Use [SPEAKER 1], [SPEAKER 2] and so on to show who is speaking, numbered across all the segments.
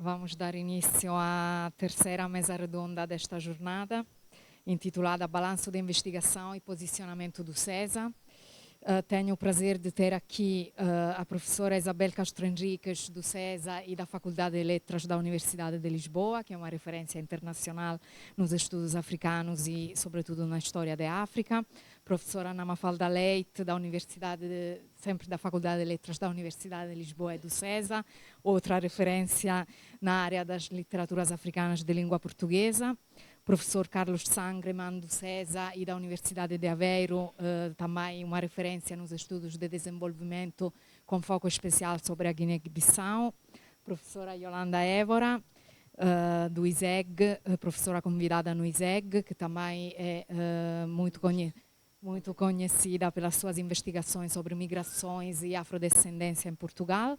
[SPEAKER 1] Vamos dar início à terceira mesa redonda desta jornada, intitulada Balanço de Investigação e Posicionamento do SESA. Tenho o prazer de ter aqui a professora Isabel Castro Henriques, do SESA e da Faculdade de Letras da Universidade de Lisboa, que é uma referência internacional nos estudos africanos e, sobretudo, na história da África. Professora Ana Mafalda Leite, sempre da Faculdade de Letras da Universidade de Lisboa e do SESA, outra referência na área das literaturas africanas de língua portuguesa. Professor Carlos Sangreman, do SESA e da Universidade de Aveiro, também uma referência nos estudos de desenvolvimento com foco especial sobre a Guiné-Bissau. Professora Yolanda Évora, do ISEG, professora convidada no ISEG, que também é muito conhecida pelas suas investigações sobre migrações e afrodescendência em Portugal.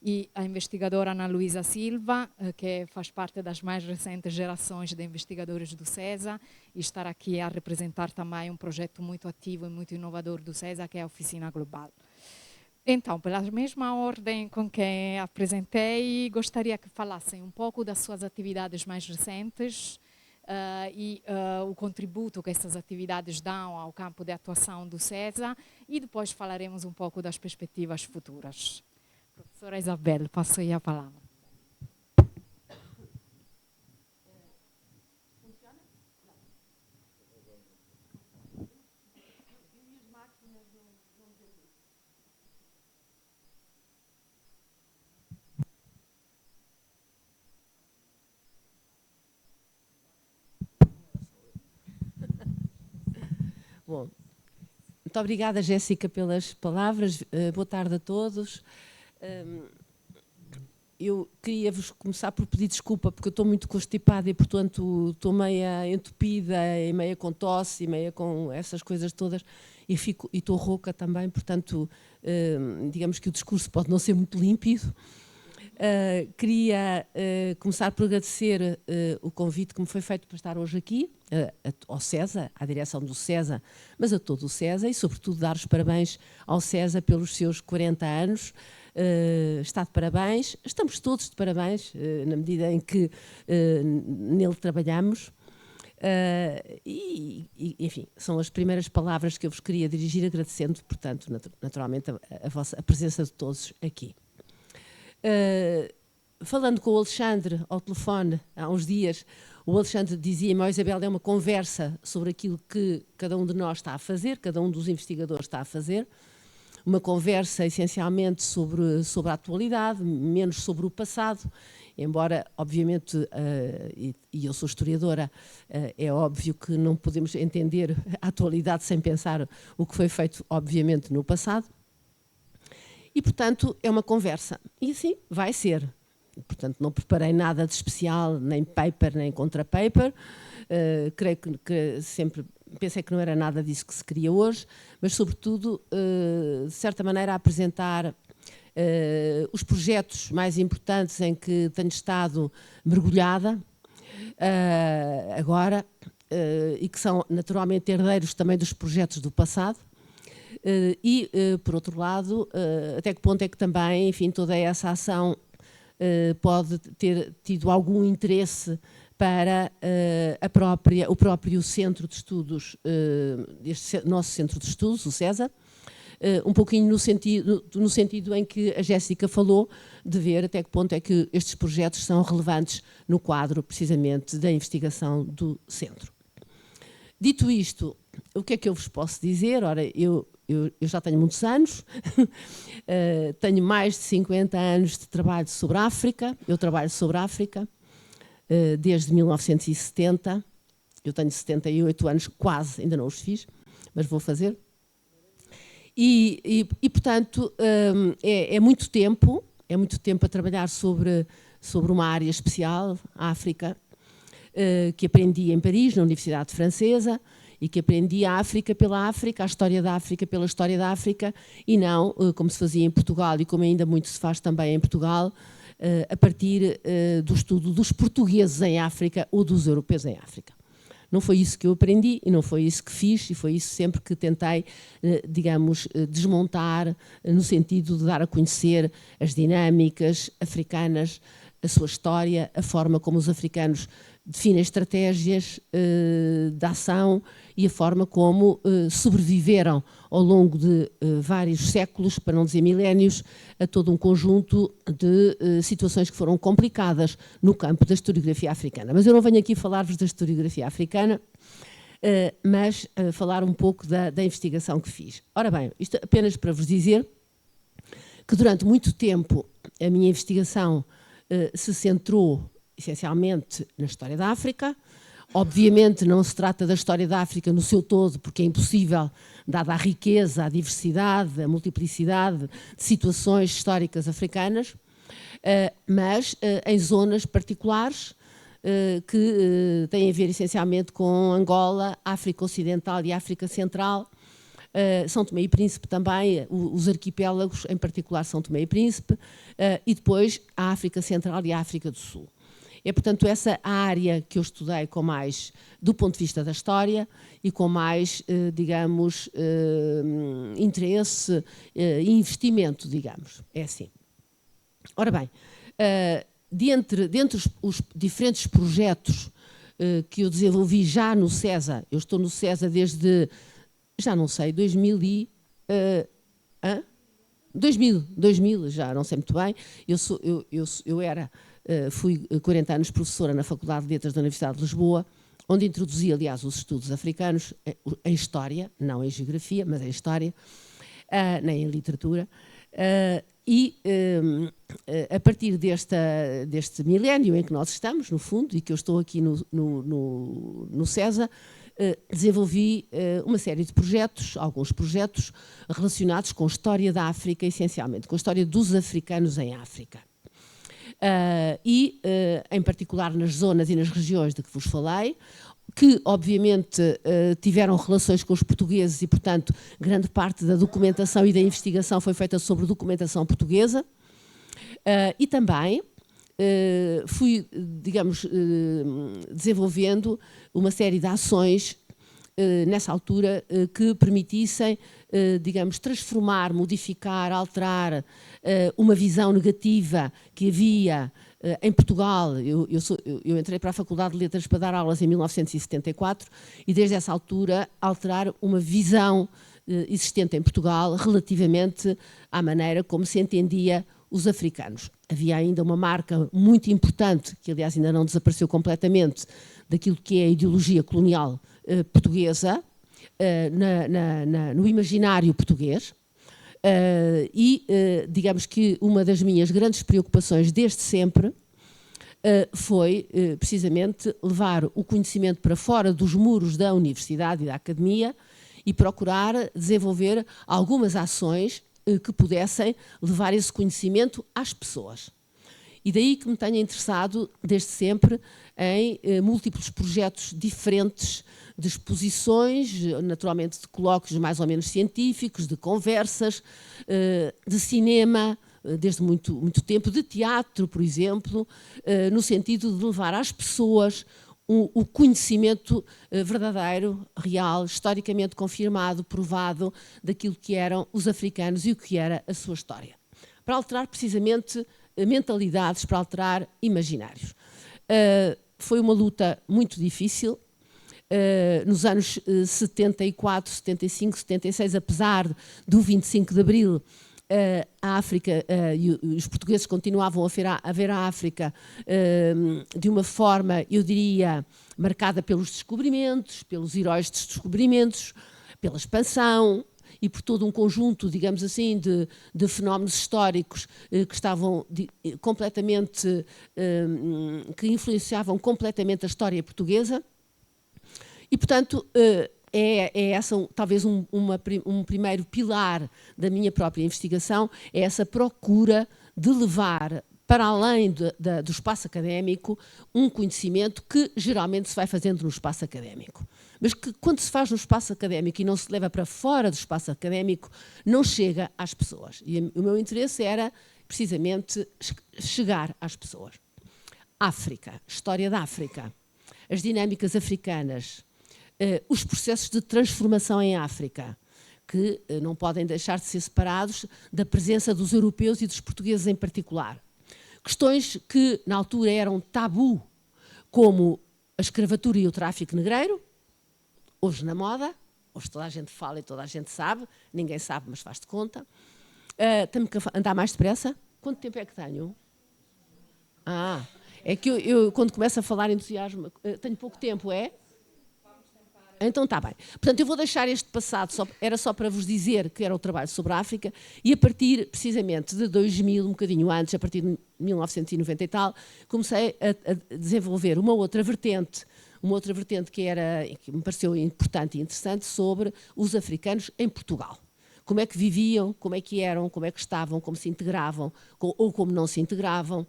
[SPEAKER 1] E a investigadora Ana Luísa Silva, que faz parte das mais recentes gerações de investigadores do SESA e estará aqui a representar também um projeto muito ativo e muito inovador do SESA, que é a Oficina Global. Então, pela mesma ordem com que apresentei, gostaria que falassem um pouco das suas atividades mais recentes e o contributo que essas atividades dão ao campo de atuação do SESA, e depois falaremos um pouco das perspectivas futuras. Professora Isabel, passo aí a palavra.
[SPEAKER 2] Bom, muito obrigada, Jéssica, pelas palavras. Boa tarde a todos. Eu queria-vos começar por pedir desculpa, porque eu estou muito constipada e, portanto, estou meia entupida e meia com tosse e meia com essas coisas todas e estou rouca também, portanto, digamos que o discurso pode não ser muito límpido. Queria começar por agradecer o convite que me foi feito para estar hoje aqui, ao SESA, à direção do SESA, mas a todo o SESA, e sobretudo dar os parabéns ao SESA pelos seus 40 anos. Está de parabéns, estamos todos de parabéns, na medida em que nele trabalhamos. Enfim, são as primeiras palavras que eu vos queria dirigir, agradecendo, portanto, naturalmente, a presença de todos aqui. Falando com o Alexandre ao telefone há uns dias, o Alexandre dizia-me: Isabel, é uma conversa sobre aquilo que cada um de nós está a fazer, cada um dos investigadores está a fazer, uma conversa essencialmente sobre a atualidade, menos sobre o passado, embora, obviamente, e eu sou historiadora, é óbvio que não podemos entender a atualidade sem pensar o que foi feito, obviamente, no passado. E, portanto, é uma conversa. E assim vai ser. Portanto, não preparei nada de especial, nem paper, nem contra-paper. Creio que sempre pensei que não era nada disso que se queria hoje, mas, sobretudo, de certa maneira, apresentar os projetos mais importantes em que tenho estado mergulhada agora e que são, naturalmente, herdeiros também dos projetos do passado. Por outro lado, até que ponto é que também, enfim, toda essa ação pode ter tido algum interesse para o próprio centro de estudos, este nosso centro de estudos, o SESA, um pouquinho no sentido em que a Jéssica falou, de ver até que ponto é que estes projetos são relevantes no quadro, precisamente, da investigação do centro. Dito isto, o que é que eu vos posso dizer? Ora, eu já tenho muitos anos, tenho mais de 50 anos de trabalho sobre a África, eu trabalho sobre a África desde 1970, eu tenho 78 anos, quase, ainda não os fiz, mas vou fazer. Portanto, é muito tempo a trabalhar sobre uma área especial, a África, que aprendi em Paris, na Universidade Francesa, e que aprendi a África pela África, a história da África pela história da África, e não, como se fazia em Portugal e como ainda muito se faz também em Portugal, a partir do estudo dos portugueses em África ou dos europeus em África. Não foi isso que eu aprendi e não foi isso que fiz, e foi isso sempre que tentei, digamos, desmontar, no sentido de dar a conhecer as dinâmicas africanas a sua história, a forma como os africanos definem estratégias de ação e a forma como sobreviveram ao longo de vários séculos, para não dizer milénios, a todo um conjunto de situações que foram complicadas no campo da historiografia africana. Mas eu não venho aqui falar-vos da historiografia africana, mas falar um pouco da investigação que fiz. Ora bem, isto apenas para vos dizer que durante muito tempo a minha investigação se centrou essencialmente na história da África. Obviamente não se trata da história da África no seu todo, porque é impossível, dada a riqueza, a diversidade, a multiplicidade de situações históricas africanas, mas em zonas particulares que têm a ver essencialmente com Angola, África Ocidental e África Central, São Tomé e Príncipe também, os arquipélagos, em particular São Tomé e Príncipe, e depois a África Central e a África do Sul. É, portanto, essa a área que eu estudei com mais, do ponto de vista da história, e com mais, digamos, interesse e investimento, digamos. É assim. Ora bem, dentre os diferentes projetos que eu desenvolvi já no CESA, eu estou no CESA desde, já não sei, 2000, já não sei muito bem. Fui 40 anos professora na Faculdade de Letras da Universidade de Lisboa, onde introduzi, aliás, os estudos africanos em História, não em Geografia, mas em História, nem em Literatura. A partir deste milénio em que nós estamos, no fundo, e que eu estou aqui no CESA, desenvolvi uma série de projetos, alguns projetos relacionados com a história da África, essencialmente, com a história dos africanos em África. Em particular nas zonas e nas regiões de que vos falei, que obviamente tiveram relações com os portugueses e, portanto, grande parte da documentação e da investigação foi feita sobre documentação portuguesa. E também fui, digamos, desenvolvendo uma série de ações nessa altura que permitissem, digamos, transformar, modificar, alterar uma visão negativa que havia em Portugal. Eu entrei para a Faculdade de Letras para dar aulas em 1974 e desde essa altura alterar uma visão existente em Portugal relativamente à maneira como se entendia os africanos. Havia ainda uma marca muito importante, que aliás ainda não desapareceu completamente, daquilo que é a ideologia colonial portuguesa no imaginário português. Digamos que uma das minhas grandes preocupações desde sempre foi precisamente levar o conhecimento para fora dos muros da universidade e da academia e procurar desenvolver algumas ações que pudessem levar esse conhecimento às pessoas. E daí que me tenha interessado desde sempre em múltiplos projetos diferentes de exposições, naturalmente de colóquios mais ou menos científicos, de conversas, de cinema, desde muito tempo, de teatro, por exemplo, no sentido de levar às pessoas o conhecimento verdadeiro, real, historicamente confirmado, provado, daquilo que eram os africanos e o que era a sua história. Para alterar precisamente mentalidades, para alterar imaginários. Foi uma luta muito difícil. Nos anos 74, 75, 76, apesar do 25 de Abril, a África e os portugueses continuavam a ver a África de uma forma, eu diria, marcada pelos descobrimentos, pelos heróis dos descobrimentos, pela expansão e por todo um conjunto, digamos assim, de fenómenos históricos que estavam completamente, que influenciavam completamente a história portuguesa. E, portanto, é essa talvez um primeiro pilar da minha própria investigação, é essa procura de levar para além do espaço académico um conhecimento que geralmente se vai fazendo no espaço académico. Mas que quando se faz no espaço académico e não se leva para fora do espaço académico, não chega às pessoas. E o meu interesse era precisamente chegar às pessoas. África, história da África, as dinâmicas africanas, os processos de transformação em África, que não podem deixar de ser separados da presença dos europeus e dos portugueses em particular. Questões que na altura eram tabu, como a escravatura e o tráfico negreiro, hoje na moda, hoje toda a gente fala e toda a gente sabe, ninguém sabe, mas faz de conta. Tenho que andar mais depressa? Quanto tempo é que tenho? É que eu quando começo a falar entusiasmo, tenho pouco tempo, é? Então está bem. Portanto, eu vou deixar este passado, era só para vos dizer que era o trabalho sobre a África, e a partir, precisamente, de 2000, um bocadinho antes, a partir de 1990 e tal, comecei a desenvolver uma outra vertente que me pareceu importante e interessante, sobre os africanos em Portugal. Como é que viviam, como é que eram, como é que estavam, como se integravam, ou como não se integravam,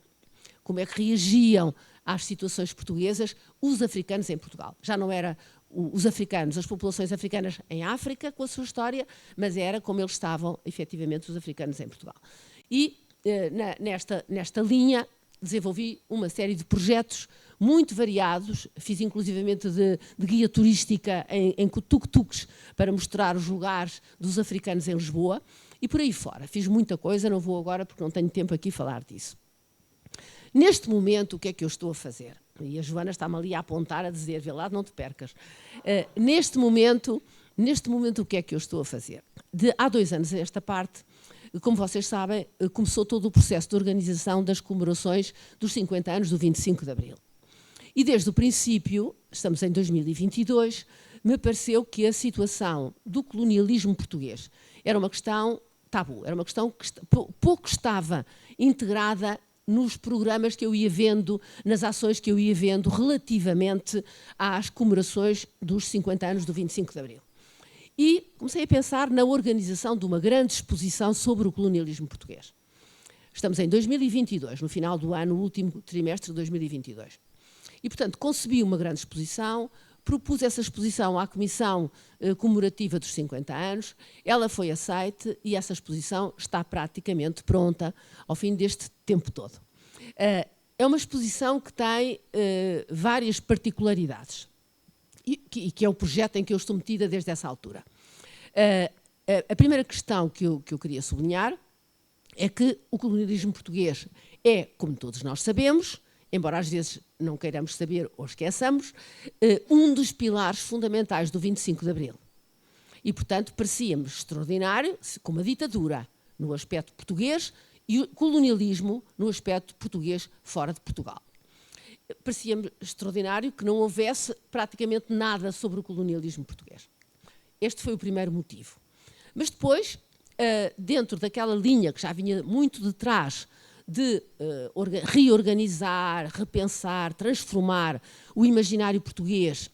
[SPEAKER 2] como é que reagiam às situações portuguesas, os africanos em Portugal. Já não era os africanos, as populações africanas em África, com a sua história, mas era como eles estavam, efetivamente, os africanos em Portugal. E nesta linha desenvolvi uma série de projetos muito variados, fiz inclusivamente de guia turística em tuk-tuks para mostrar os lugares dos africanos em Lisboa e por aí fora. Fiz muita coisa, não vou agora porque não tenho tempo aqui a falar disso. Neste momento, o que é que eu estou a fazer? E a Joana está-me ali a apontar, a dizer, vê lá, não te percas. Neste momento, o que é que eu estou a fazer? Há 2 anos a esta parte, como vocês sabem, começou todo o processo de organização das comemorações dos 50 anos do 25 de Abril. E desde o princípio, estamos em 2022, me pareceu que a situação do colonialismo português era uma questão tabu, era uma questão que pouco estava integrada nos programas que eu ia vendo, nas ações que eu ia vendo relativamente às comemorações dos 50 anos do 25 de Abril. E comecei a pensar na organização de uma grande exposição sobre o colonialismo português. Estamos em 2022, no final do ano, no último trimestre de 2022. E, portanto, concebi uma grande exposição, propus essa exposição à Comissão Comemorativa dos 50 anos, ela foi aceite e essa exposição está praticamente pronta ao fim deste tempo todo. É uma exposição que tem várias particularidades e que é o projeto em que eu estou metida desde essa altura. A primeira questão que eu queria sublinhar é que o colonialismo português é, como todos nós sabemos, embora às vezes não queiramos saber ou esqueçamos, um dos pilares fundamentais do 25 de Abril. E, portanto, parecia-me extraordinário, como a ditadura no aspecto português e o colonialismo no aspecto português fora de Portugal. Parecia-me extraordinário que não houvesse praticamente nada sobre o colonialismo português. Este foi o primeiro motivo. Mas depois, dentro daquela linha que já vinha muito de trás de reorganizar, repensar, transformar o imaginário português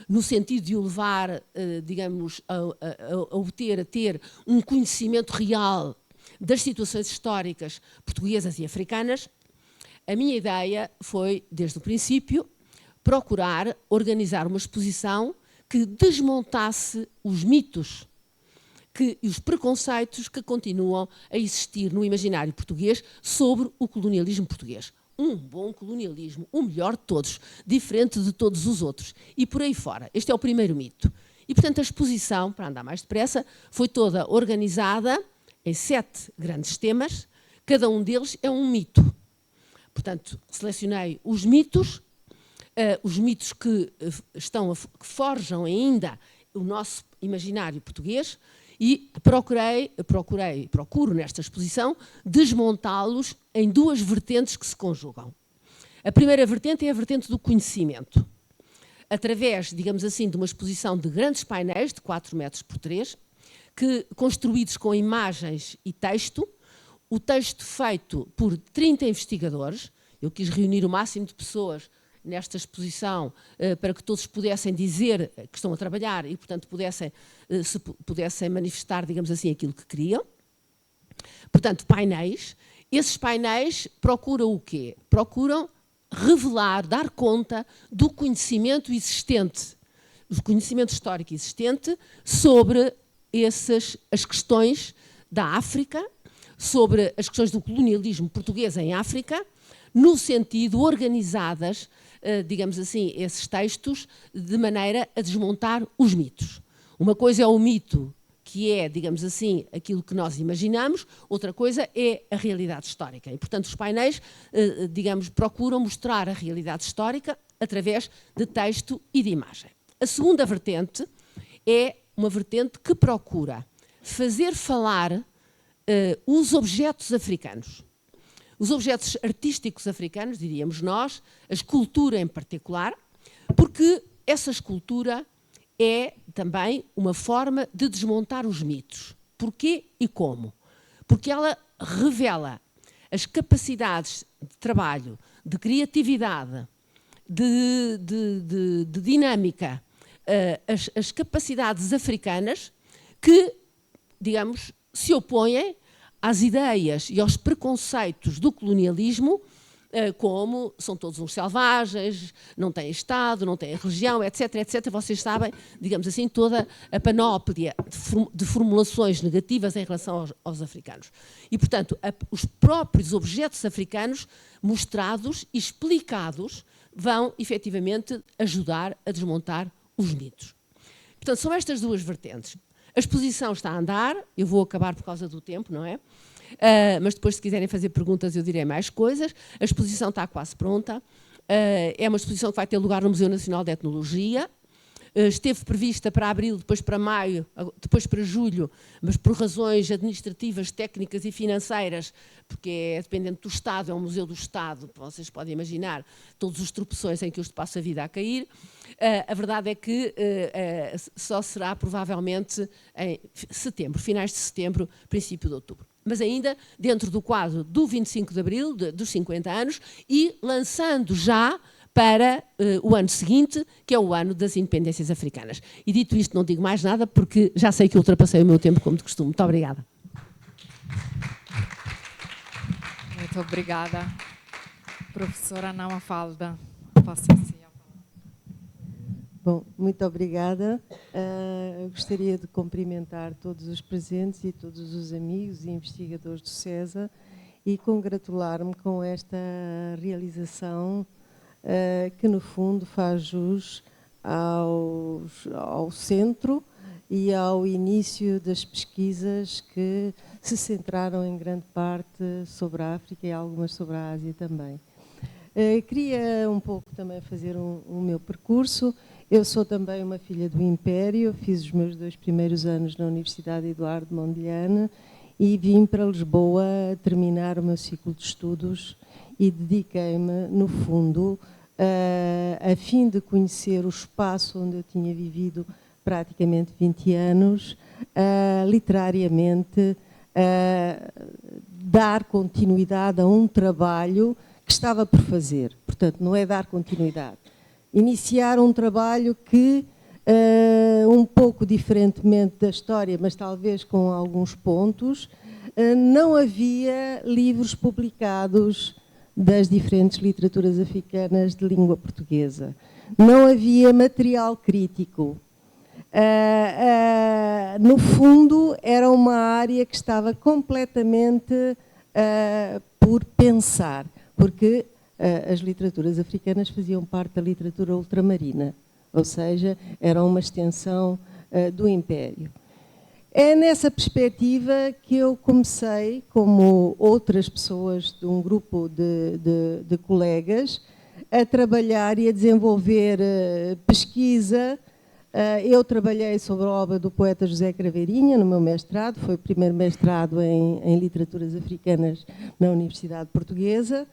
[SPEAKER 2] no sentido de o levar, digamos, a ter um conhecimento real das situações históricas portuguesas e africanas, a minha ideia foi, desde o princípio, procurar organizar uma exposição que desmontasse os mitos e os preconceitos que continuam a existir no imaginário português sobre o colonialismo português. Um bom colonialismo, o melhor de todos, diferente de todos os outros. E por aí fora. Este é o primeiro mito. E, portanto, a exposição, para andar mais depressa, foi toda organizada em 7 grandes temas. Cada um deles é um mito. Portanto, selecionei os mitos que forjam ainda o nosso imaginário português, e procuro nesta exposição desmontá-los em 2 vertentes que se conjugam. A primeira vertente é a vertente do conhecimento. Através, digamos assim, de uma exposição de grandes painéis de 4 metros por 3, construídos com imagens e texto, o texto feito por 30 investigadores. Eu quis reunir o máximo de pessoas nesta exposição para que todos pudessem dizer que estão a trabalhar e, portanto, pudessem manifestar, digamos assim, aquilo que queriam. Portanto, painéis. Esses painéis procuram o quê? Procuram revelar, dar conta do conhecimento existente, do conhecimento histórico existente sobre as questões da África, sobre as questões do colonialismo português em África, no sentido organizadas, digamos assim, esses textos, de maneira a desmontar os mitos. Uma coisa é o mito que é, digamos assim, aquilo que nós imaginamos, outra coisa é a realidade histórica. E, portanto, os painéis, digamos, procuram mostrar a realidade histórica através de texto e de imagem. A segunda vertente é uma vertente que procura fazer falar os objetos africanos. Os objetos artísticos africanos, diríamos nós, a escultura em particular, porque essa escultura é também uma forma de desmontar os mitos. Porquê e como? Porque ela revela as capacidades de trabalho, de criatividade, de dinâmica, as capacidades africanas que, digamos, se opõem às ideias e aos preconceitos do colonialismo, como são todos uns selvagens, não têm Estado, não têm religião, etc, etc. Vocês sabem, digamos assim, toda a panóplia de formulações negativas em relação aos africanos. E, portanto, os próprios objetos africanos mostrados e explicados vão, efetivamente, ajudar a desmontar os mitos. Portanto, são estas duas vertentes. A exposição está a andar, eu vou acabar por causa do tempo, não é? Mas depois, se quiserem fazer perguntas, eu direi mais coisas. A exposição está quase pronta. É uma exposição que vai ter lugar no Museu Nacional de Etnologia. Esteve prevista para abril, depois para maio, depois para julho, mas por razões administrativas, técnicas e financeiras, porque é dependente do Estado, é um museu do Estado, vocês podem imaginar todos os tropeções em que eu passo a vida a cair. A verdade é que só será provavelmente em setembro, finais de setembro, princípio de outubro. Mas ainda dentro do quadro do 25 de abril, dos 50 anos, e lançando já para o ano seguinte, que é o ano das independências africanas. E dito isto, não digo mais nada, porque já sei que ultrapassei o meu tempo, como de costume. Muito obrigada.
[SPEAKER 1] Muito obrigada. Professora Ana Mafalda, passa assim a palavra.
[SPEAKER 3] Bom, muito obrigada. Gostaria de cumprimentar todos os presentes e todos os amigos e investigadores do CESA e congratular-me com esta realização que, no fundo, faz jus ao centro e ao início das pesquisas que se centraram em grande parte sobre a África e algumas sobre a Ásia também. Queria um pouco também fazer o meu percurso. Eu sou também uma filha do Império, fiz os meus 2 primeiros anos na Universidade Eduardo Mondlane e vim para Lisboa terminar o meu ciclo de estudos e dediquei-me, no fundo, a fim de conhecer o espaço onde eu tinha vivido praticamente 20 anos, literariamente dar continuidade a um trabalho que estava por fazer. Portanto, não é dar continuidade. Iniciar um trabalho que, um pouco diferentemente da história, mas talvez com alguns pontos, não havia livros publicados das diferentes literaturas africanas de língua portuguesa. Não havia material crítico. No fundo, era uma área que estava completamente por pensar, porque as literaturas africanas faziam parte da literatura ultramarina, ou seja, eram uma extensão do Império. É nessa perspectiva que eu comecei, como outras pessoas de um grupo de colegas, a trabalhar e a desenvolver pesquisa. Eu trabalhei sobre a obra do poeta José Craveirinha no meu mestrado, foi o primeiro mestrado em literaturas africanas na Universidade Portuguesa,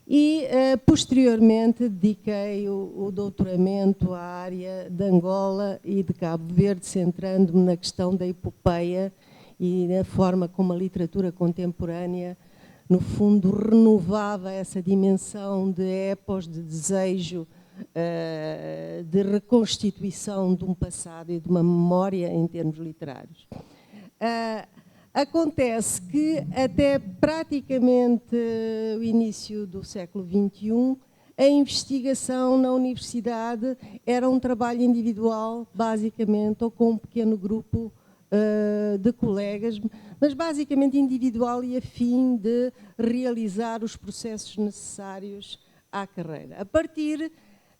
[SPEAKER 3] e posteriormente dediquei o doutoramento à área de Angola e de Cabo Verde, centrando-me na questão da epopeia e na forma como a literatura contemporânea, no fundo, renovava essa dimensão de epos, de desejo, de reconstituição de um passado e de uma memória em termos literários. Acontece que até praticamente o início do século XXI, a investigação na universidade era um trabalho individual, basicamente, ou com um pequeno grupo de colegas, mas basicamente individual e a fim de realizar os processos necessários à carreira. A partir,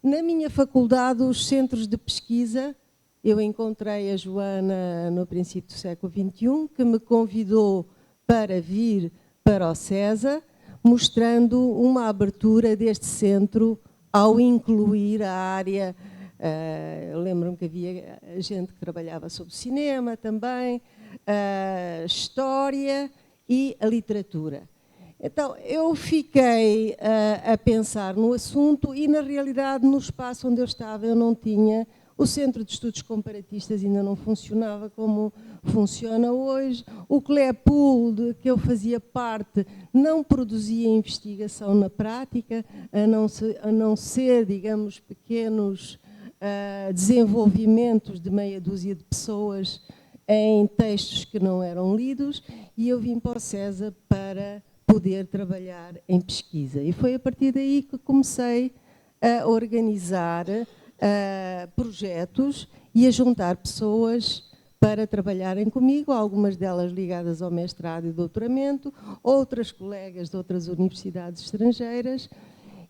[SPEAKER 3] na minha faculdade, os centros de pesquisa eu encontrei a Joana no princípio do século XXI, que me convidou para vir para o SESA, mostrando uma abertura deste centro ao incluir a área. Eu lembro-me que havia gente que trabalhava sobre cinema também, história e a literatura. Então, eu fiquei a pensar no assunto e, na realidade, no espaço onde eu estava, eu não tinha. O Centro de Estudos Comparatistas ainda não funcionava como funciona hoje. O CLEPUL, de que eu fazia parte, não produzia investigação na prática, a não ser, digamos, pequenos desenvolvimentos de meia dúzia de pessoas em textos que não eram lidos, e eu vim para o SESA para poder trabalhar em pesquisa. E foi a partir daí que comecei a organizar projetos e a juntar pessoas para trabalharem comigo, algumas delas ligadas ao mestrado e doutoramento, outras colegas de outras universidades estrangeiras,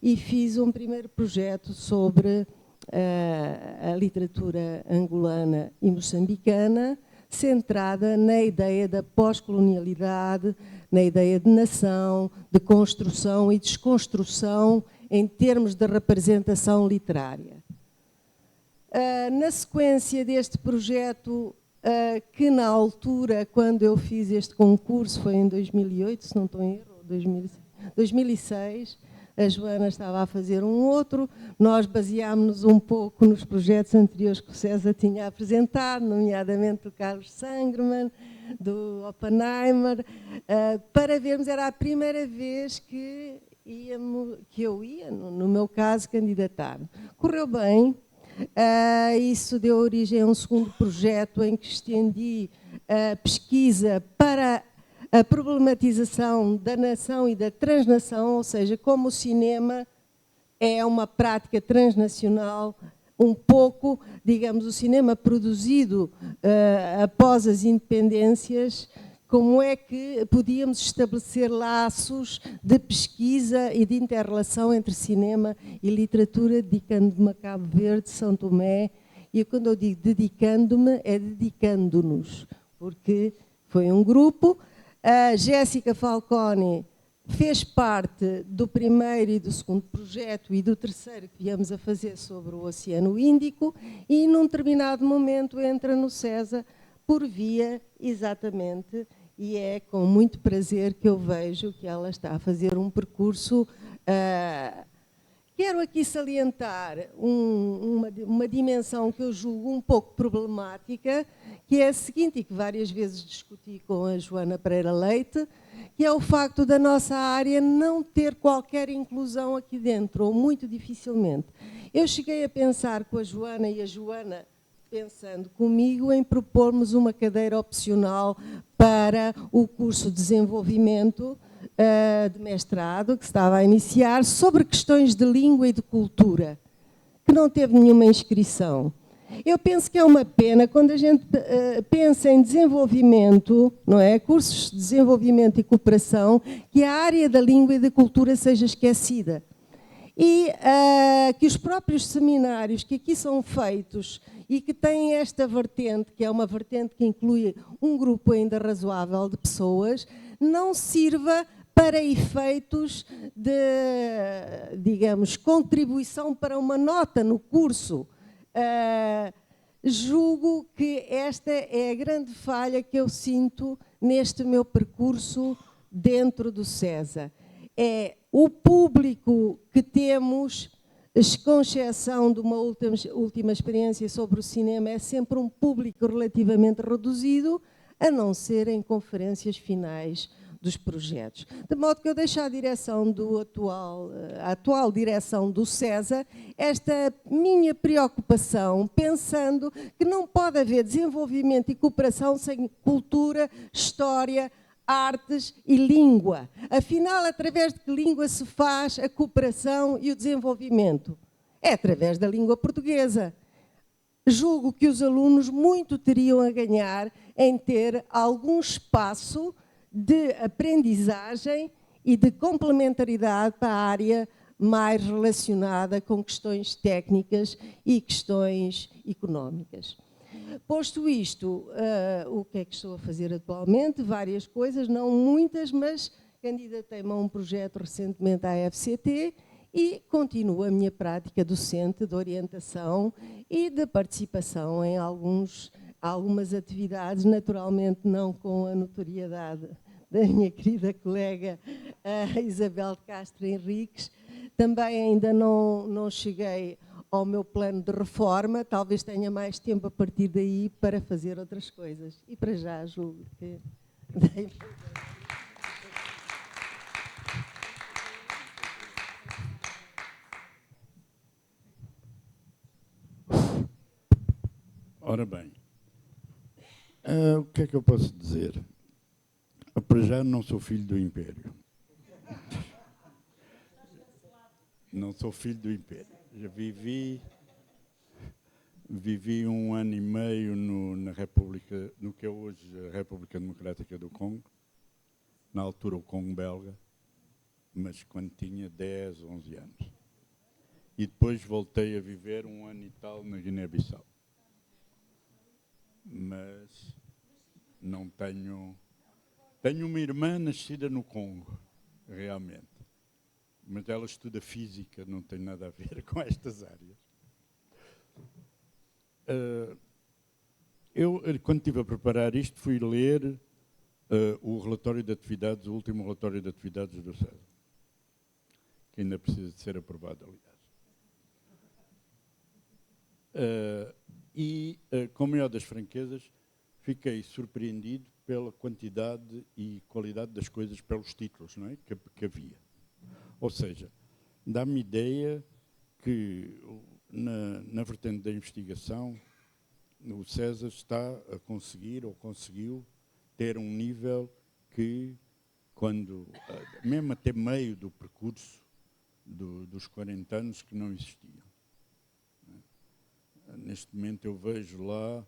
[SPEAKER 3] e fiz um primeiro projeto sobre a literatura angolana e moçambicana, centrada na ideia da pós-colonialidade, na ideia de nação, de construção e desconstrução em termos de representação literária. Na sequência deste projeto, que na altura, quando eu fiz este concurso, foi em 2008, se não estou em erro, 2006, a Joana estava a fazer um outro, nós baseámos-nos um pouco nos projetos anteriores que o César tinha apresentado, nomeadamente do Carlos Sangerman, do Oppenheimer, para vermos, era a primeira vez que eu ia, no meu caso, candidatar. Correu bem, isso deu origem a um segundo projeto em que estendi a pesquisa para a problematização da nação e da transnação, ou seja, como o cinema é uma prática transnacional, um pouco, digamos, o cinema produzido após as independências, como é que podíamos estabelecer laços de pesquisa e de inter-relação entre cinema e literatura, dedicando-me a Cabo Verde, São Tomé, e quando eu digo dedicando-me, é dedicando-nos, porque foi um grupo. A Jéssica Falcone fez parte do primeiro e do segundo projeto e do terceiro que viemos a fazer sobre o Oceano Índico, e num determinado momento entra no SESA por via, exatamente, e é com muito prazer que eu vejo que ela está a fazer um percurso. Quero aqui salientar uma dimensão que eu julgo um pouco problemática, que é a seguinte, e que várias vezes discuti com a Joana Pereira Leite, que é o facto da nossa área não ter qualquer inclusão aqui dentro, ou muito dificilmente. Eu cheguei a pensar com a Joana, e a Joana pensando comigo, em propormos uma cadeira opcional para o curso de desenvolvimento de mestrado, que se estava a iniciar, sobre questões de língua e de cultura, que não teve nenhuma inscrição. Eu penso que é uma pena quando a gente pensa em desenvolvimento, não é? Cursos de desenvolvimento e cooperação, que a área da língua e da cultura seja esquecida. E que os próprios seminários que aqui são feitos e que têm esta vertente, que é uma vertente que inclui um grupo ainda razoável de pessoas, não sirva para efeitos de, digamos, contribuição para uma nota no curso. Julgo que esta é a grande falha que eu sinto neste meu percurso dentro do SESA. É o público que temos, com exceção de uma última experiência sobre o cinema, é sempre um público relativamente reduzido, a não ser em conferências finais dos projetos. De modo que eu deixo à direção a atual direção do SESA esta minha preocupação, pensando que não pode haver desenvolvimento e cooperação sem cultura, história, artes e língua. Afinal, através de que língua se faz a cooperação e o desenvolvimento? É através da língua portuguesa. Julgo que os alunos muito teriam a ganhar em ter algum espaço de aprendizagem e de complementaridade para a área mais relacionada com questões técnicas e questões económicas. Posto isto, o que é que estou a fazer atualmente? Várias coisas, não muitas, mas candidatei-me a um projeto recentemente à FCT e continuo a minha prática docente de orientação e de participação em algumas atividades, naturalmente não com a notoriedade da minha querida colega Isabel de Castro Henriques. Também ainda não cheguei ao meu plano de reforma, talvez tenha mais tempo a partir daí para fazer outras coisas. E para já julgo que...
[SPEAKER 4] Ora bem, o que é que eu posso dizer? Para já não sou filho do Império. Não sou filho do Império. Já vivi 1 ano e meio na República, no que é hoje a República Democrática do Congo, na altura o Congo belga, mas quando tinha 10, 11 anos. E depois voltei a viver 1 ano e tal na Guiné-Bissau. Mas não tenho... Tenho uma irmã nascida no Congo, realmente. Mas ela estuda física, não tem nada a ver com estas áreas. Eu, quando estive a preparar isto, fui ler o relatório de atividades, o último relatório de atividades do César, que ainda precisa de ser aprovado, aliás. Com a maior das franquezas, fiquei surpreendido pela quantidade e qualidade das coisas, pelos títulos, não é? que havia. Ou seja, dá-me ideia que na vertente da investigação o César está a conseguir, ou conseguiu, ter um nível que, mesmo até meio do percurso dos 40 anos, que não existiam. Neste momento eu vejo lá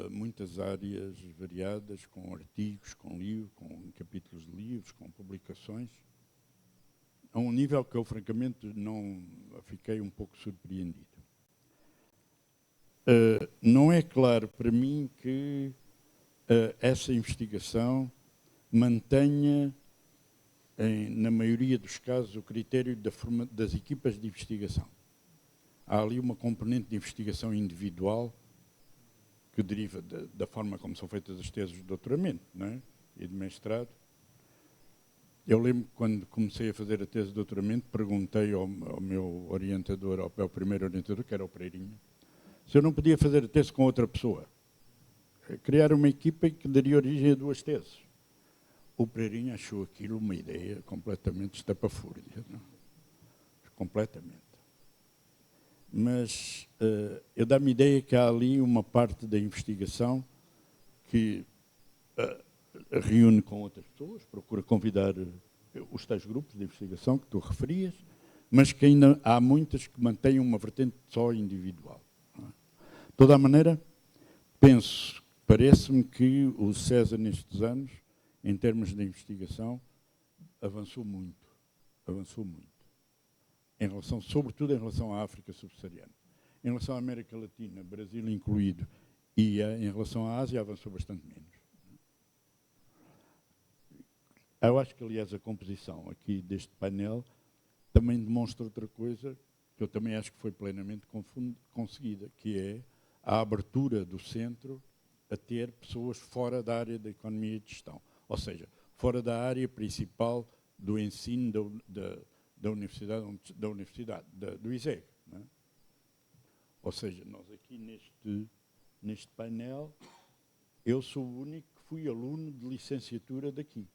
[SPEAKER 4] muitas áreas variadas, com artigos, com livros, com capítulos de livros, com publicações, a um nível que eu, francamente, não fiquei um pouco surpreendido. Não é claro para mim que essa investigação mantenha, na maioria dos casos, o critério das equipas de investigação. Há ali uma componente de investigação individual que deriva da forma como são feitas as teses de doutoramento, não é? E de mestrado. Eu lembro que quando comecei a fazer a tese de doutoramento, perguntei ao meu orientador, ao primeiro orientador, que era o Pereirinha, se eu não podia fazer a tese com outra pessoa. Criar uma equipa que daria origem a 2 teses. O Pereirinha achou aquilo uma ideia completamente estapafúrdia. Não? Completamente. Mas eu dá-me ideia que há ali uma parte da investigação que reúne com outras pessoas, procura convidar os tais grupos de investigação que tu referias, mas que ainda há muitas que mantêm uma vertente só individual. Não é? De toda a maneira, parece-me que o César nestes anos, em termos de investigação, avançou muito. Sobretudo em relação à África subsaariana. Em relação à América Latina, Brasil incluído, e em relação à Ásia, avançou bastante menos. Eu acho que, aliás, a composição aqui deste painel também demonstra outra coisa que eu também acho que foi plenamente conseguida, que é a abertura do centro a ter pessoas fora da área da economia e de gestão. Ou seja, fora da área principal do ensino da universidade, do ISEG. Não é? Ou seja, nós aqui neste painel, eu sou o único que fui aluno de licenciatura daqui.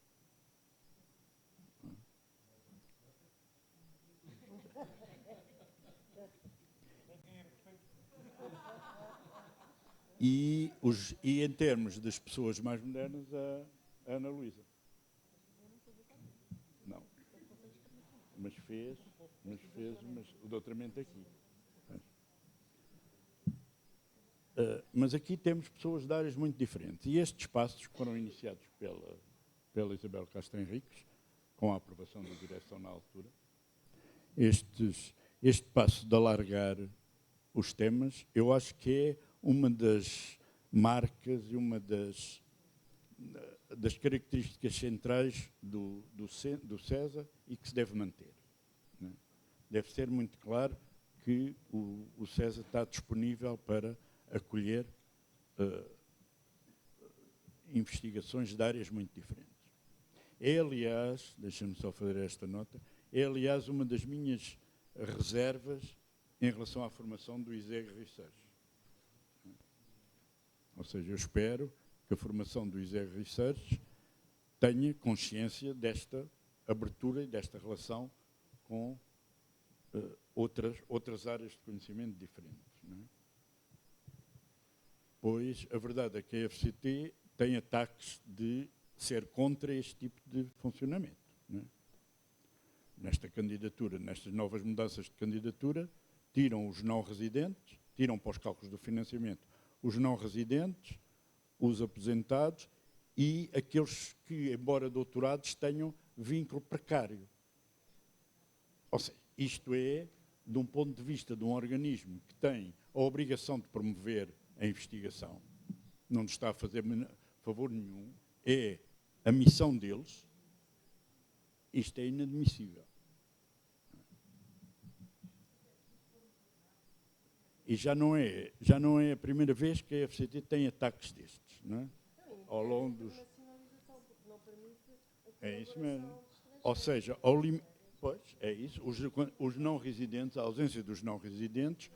[SPEAKER 4] E em termos das pessoas mais modernas, a Ana Luísa. Não. Mas fez o doutoramento aqui. Mas aqui temos pessoas de áreas muito diferentes. E estes espaços foram iniciados pela Isabel Castro Henriques, com a aprovação da direção na altura. Este passo de alargar os temas, eu acho que é uma das marcas e uma das características centrais do SESA e que se deve manter. Né? Deve ser muito claro que o SESA está disponível para acolher investigações de áreas muito diferentes. É, aliás, deixa-me só fazer esta nota, é, aliás, uma das minhas reservas em relação à formação do ISEG Research. Ou seja, eu espero que a formação do ISEG Research tenha consciência desta abertura e desta relação com outras áreas de conhecimento diferentes. Não é? Pois a verdade é que a FCT tem ataques de ser contra este tipo de funcionamento. Não é? Nesta candidatura, nestas novas mudanças de candidatura, tiram os não residentes, tiram para os cálculos do financiamento os não residentes, os aposentados e aqueles que, embora doutorados, tenham vínculo precário. Ou seja, isto é, de um ponto de vista de um organismo que tem a obrigação de promover a investigação, não nos está a fazer favor nenhum, é a missão deles, isto é inadmissível. E já não é a primeira vez que a FCT tem ataques destes, não é? Ao longo dos... É isso mesmo. Ou seja, pois, é isso, os não residentes, a ausência dos não residentes,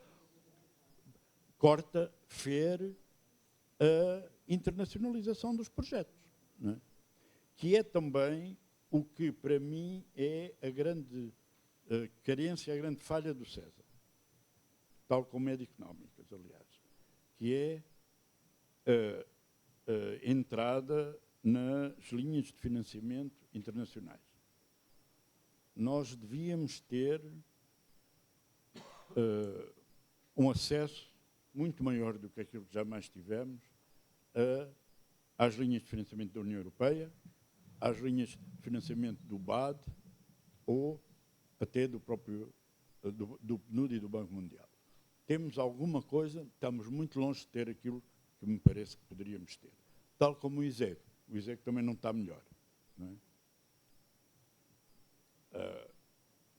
[SPEAKER 4] fere a internacionalização dos projetos, não é? Que é também o que, para mim, é a grande carência, a grande falha do SESA. Tal como é de económicas, aliás, que é a entrada nas linhas de financiamento internacionais. Nós devíamos ter um acesso muito maior do que aquilo que jamais tivemos às linhas de financiamento da União Europeia, às linhas de financiamento do BAD ou até do próprio do PNUD e do Banco Mundial. Temos alguma coisa, estamos muito longe de ter aquilo que me parece que poderíamos ter. Tal como o ISEG. O ISEG também não está melhor. Não é?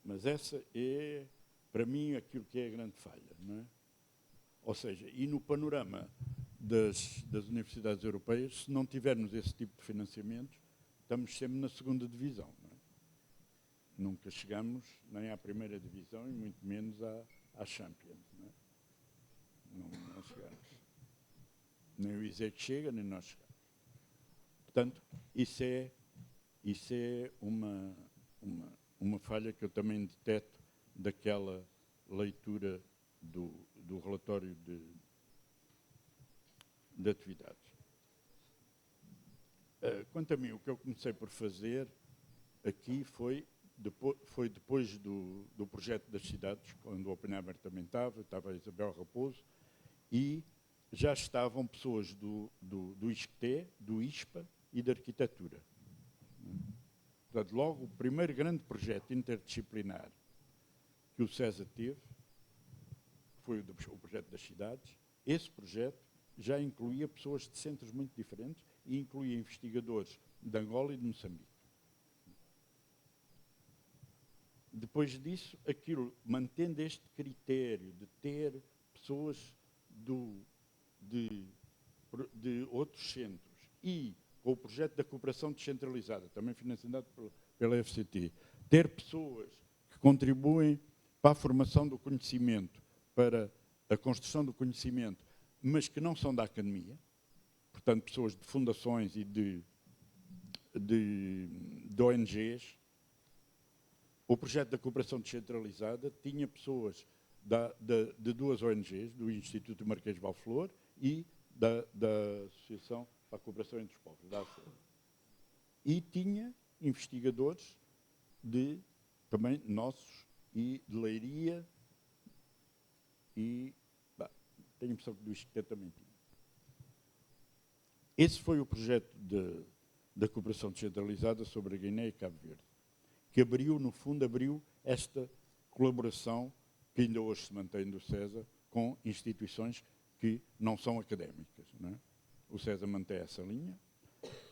[SPEAKER 4] Mas essa é, para mim, aquilo que é a grande falha. Não é? Ou seja, e no panorama das universidades europeias, se não tivermos esse tipo de financiamentos, estamos sempre na segunda divisão. Não é? Nunca chegamos nem à primeira divisão e muito menos à Champions. Não é? Não chegamos. Nem o ISEG chega, nem nós chegamos. Portanto, isso é uma falha que eu também deteto daquela leitura do relatório de atividades. Quanto a mim, o que eu comecei por fazer aqui foi depois do projeto das cidades, quando o Oppenheimer também estava a Isabel Raposo, e já estavam pessoas do ISCTE, do ISPA e da arquitetura. Portanto, logo, o primeiro grande projeto interdisciplinar que o SESA teve foi o projeto das cidades. Esse projeto já incluía pessoas de centros muito diferentes e incluía investigadores de Angola e de Moçambique. Depois disso, aquilo, mantendo este critério de ter pessoas de outros centros e com o projeto da cooperação descentralizada, também financiado pela FCT, ter pessoas que contribuem para a formação do conhecimento, para a construção do conhecimento, mas que não são da academia, portanto, pessoas de fundações e de ONGs. O projeto da cooperação descentralizada tinha pessoas de duas ONGs, do Instituto Marquês de Valflor e da Associação para a Cooperação entre os Povos, da ACE. E tinha investigadores também nossos e de Leiria e tenho a impressão que do ISCTE também tinha. Esse foi o projeto da cooperação descentralizada sobre a Guiné e Cabo Verde, que abriu, no fundo, esta colaboração que ainda hoje se mantém do SESA com instituições que não são académicas. Não é? O César mantém essa linha.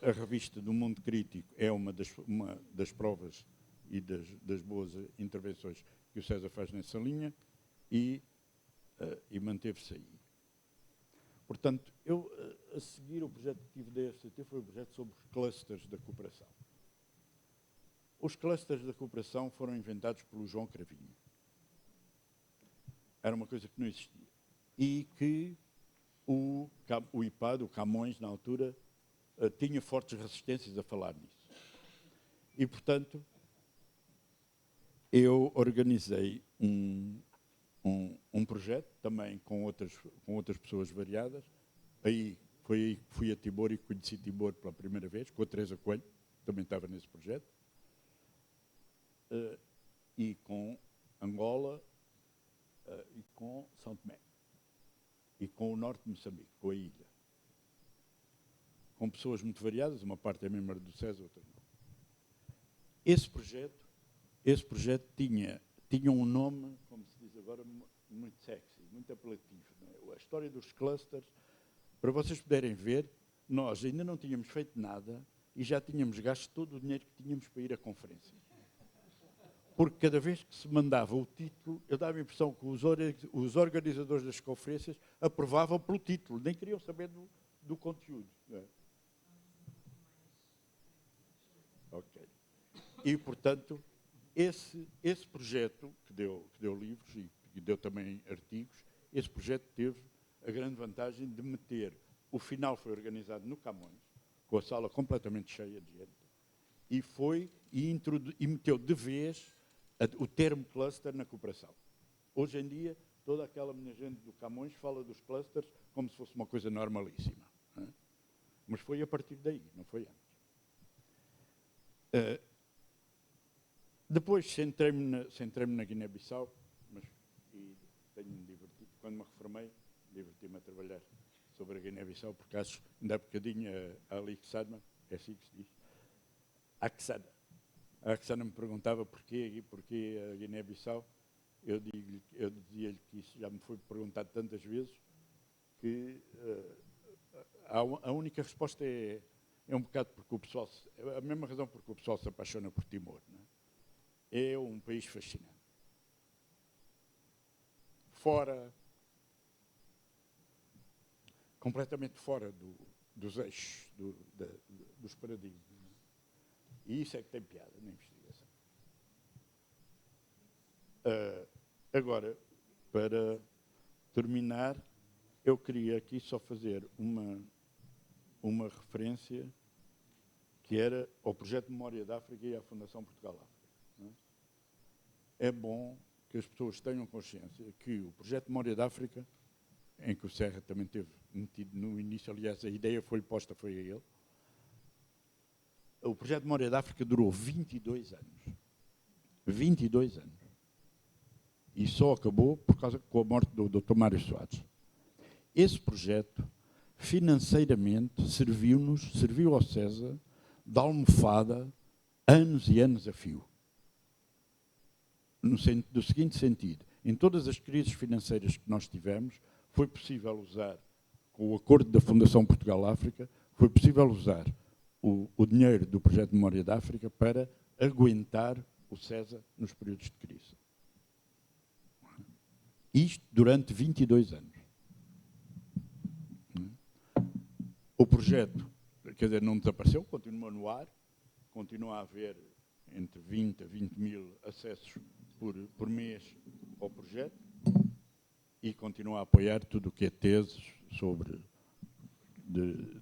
[SPEAKER 4] A revista do Mundo Crítico é uma das provas e das boas intervenções que o César faz nessa linha e manteve-se aí. Portanto, eu, a seguir, o projeto que tive da FCT foi o projeto sobre os clusters da cooperação. Os clusters da cooperação foram inventados pelo João Cravinho. Era uma coisa que não existia. E que o IPAD, o Camões, na altura, tinha fortes resistências a falar nisso. E, portanto, eu organizei um projeto, também com outras pessoas variadas. Foi aí que fui a Timor e conheci Timor pela primeira vez, com a Teresa Coelho, também estava nesse projeto, e com Angola, e com São Tomé, e com o norte de Moçambique, com a ilha. Com pessoas muito variadas, uma parte é membro do César, outra não. Esse projeto tinha um nome, como se diz agora, muito sexy, muito apelativo. Não é? A história dos clusters, para vocês poderem ver, nós ainda não tínhamos feito nada e já tínhamos gasto todo o dinheiro que tínhamos para ir à conferência. Porque cada vez que se mandava o título, eu dava a impressão que os organizadores das conferências aprovavam pelo título, nem queriam saber do conteúdo. Não é? Ok. E, portanto, esse projeto, que deu livros e que deu também artigos, esse projeto teve a grande vantagem de meter, o final foi organizado no Camões, com a sala completamente cheia de gente, e meteu de vez o termo cluster na cooperação. Hoje em dia, toda aquela minha gente do Camões fala dos clusters como se fosse uma coisa normalíssima. Não é? Mas foi a partir daí, não foi antes. Depois centrei-me na Guiné-Bissau, e tenho-me divertido. Quando me reformei, diverti-me a trabalhar sobre a Guiné-Bissau, porque acho, ainda há bocadinho, a Alixana, é assim que se diz, a Axana me perguntava porquê a Guiné-Bissau. Eu dizia-lhe que isso já me foi perguntado tantas vezes, que a única resposta é um bocado porque o pessoal, a mesma razão porque o pessoal se apaixona por Timor. Não é? É um país fascinante. Completamente fora dos eixos, dos paradigmas. E isso é que tem piada na investigação. Agora, para terminar, eu queria aqui só fazer uma referência que era ao Projeto de Memória da África e à Fundação Portugal África. É bom que as pessoas tenham consciência que o Projeto de Memória da África, em que o Serra também teve metido no início, aliás, a ideia foi posta, foi a ele, o Projeto de Memória da África durou 22 anos. 22 anos. E só acabou com a morte do Dr. Mário Soares. Esse projeto, financeiramente, serviu ao César de almofada anos e anos a fio. Do seguinte sentido, em todas as crises financeiras que nós tivemos, foi possível usar, com o acordo da Fundação Portugal-África, foi possível usar o dinheiro do Projeto de Memória da África para aguentar o César nos períodos de crise. Isto durante 22 anos. O projeto, quer dizer, não desapareceu, continua no ar, continua a haver entre 20 a 20 mil acessos por mês ao projeto e continua a apoiar tudo o que é teses sobre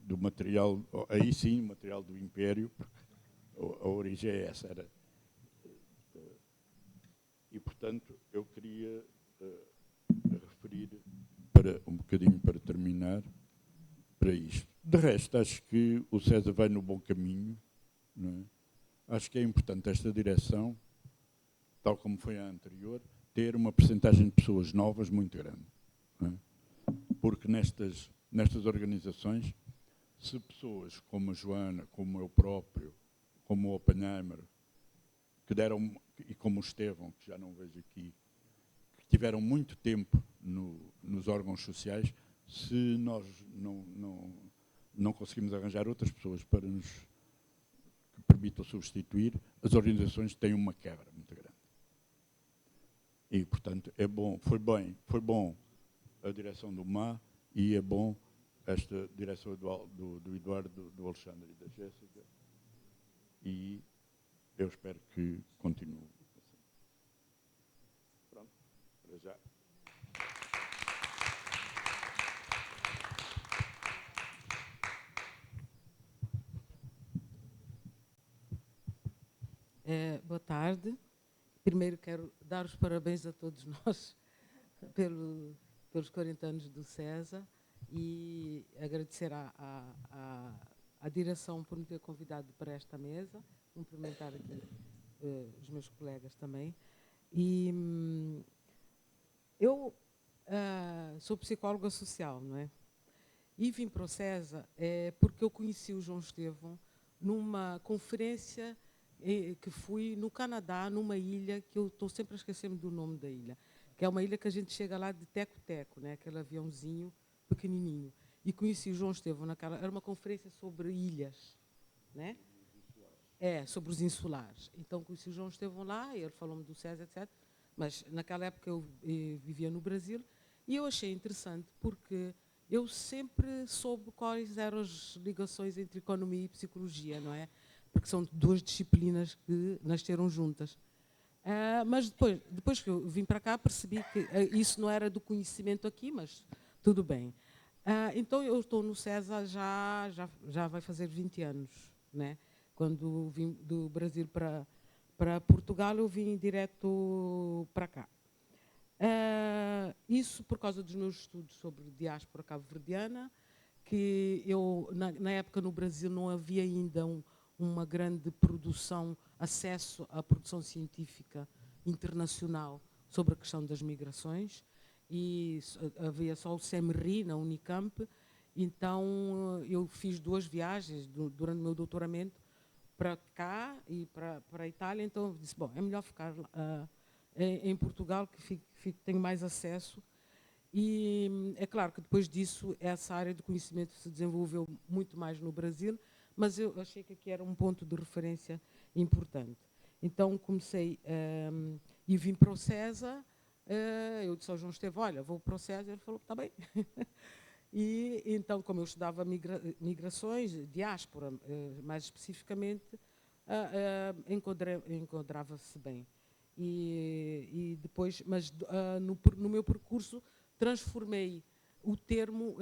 [SPEAKER 4] do material, aí sim, material do Império, porque a origem é essa. E, portanto, eu queria referir um bocadinho para terminar para isto. De resto, acho que o César vai no bom caminho. Não é? Acho que é importante esta direção, tal como foi a anterior, ter uma percentagem de pessoas novas muito grande. Não é? Porque nestas organizações, se pessoas como a Joana, como eu próprio, como o Oppenheimer, e como o Estevão, que já não vejo aqui, que tiveram muito tempo nos órgãos sociais, se nós não conseguimos arranjar outras pessoas para nos que permitam substituir, as organizações têm uma quebra muito grande. E, portanto, é bom, foi bom a direção do MA e é bom esta direção do Eduardo, do Alexandre e da Jéssica. E eu espero que continue assim. Pronto, para já.
[SPEAKER 5] Boa tarde. Primeiro quero dar os parabéns a todos nós pelos 40 anos do CESA e agradecer à direção por me ter convidado para esta mesa, cumprimentar aqui os meus colegas também. E eu sou psicóloga social, não é? E vim para o CESA porque eu conheci o João Estevão numa conferência que fui no Canadá, numa ilha que eu estou sempre a esquecer-me do nome da ilha, que é uma ilha que a gente chega lá de teco-teco, né? Aquele aviãozinho pequenininho. E conheci o João Estevão naquela... Era uma conferência sobre ilhas, né? Sobre os insulares. Então conheci o João Estevão lá, e ele falou-me do CESA, etc. Mas naquela época eu vivia no Brasil e eu achei interessante porque eu sempre soube quais eram as ligações entre economia e psicologia, não é? Porque são duas disciplinas que nasceram juntas. Mas depois que eu vim para cá, percebi que isso não era do conhecimento aqui, mas tudo bem. Então, eu estou no CESA já vai fazer 20 anos. Né? Quando vim do Brasil para Portugal, eu vim direto para cá. Isso por causa dos meus estudos sobre diáspora cabo-verdiana, que eu, na época no Brasil não havia ainda uma grande produção, acesso à produção científica internacional sobre a questão das migrações, e havia só o CEMRI na Unicamp. Então eu fiz 2 viagens durante o meu doutoramento para cá e para a Itália. Então eu disse, bom, é melhor ficar em Portugal, que tenho mais acesso. E é claro que depois disso essa área de conhecimento se desenvolveu muito mais no Brasil, mas eu achei que aqui era um ponto de referência importante. Então comecei e vim para o CESA. Eu disse ao João Estevão, olha, vou para o CESA. Ele falou, está bem. E então, como eu estudava migrações, diáspora, mais especificamente, enquadrava-se bem. E depois, mas no meu percurso, transformei o termo,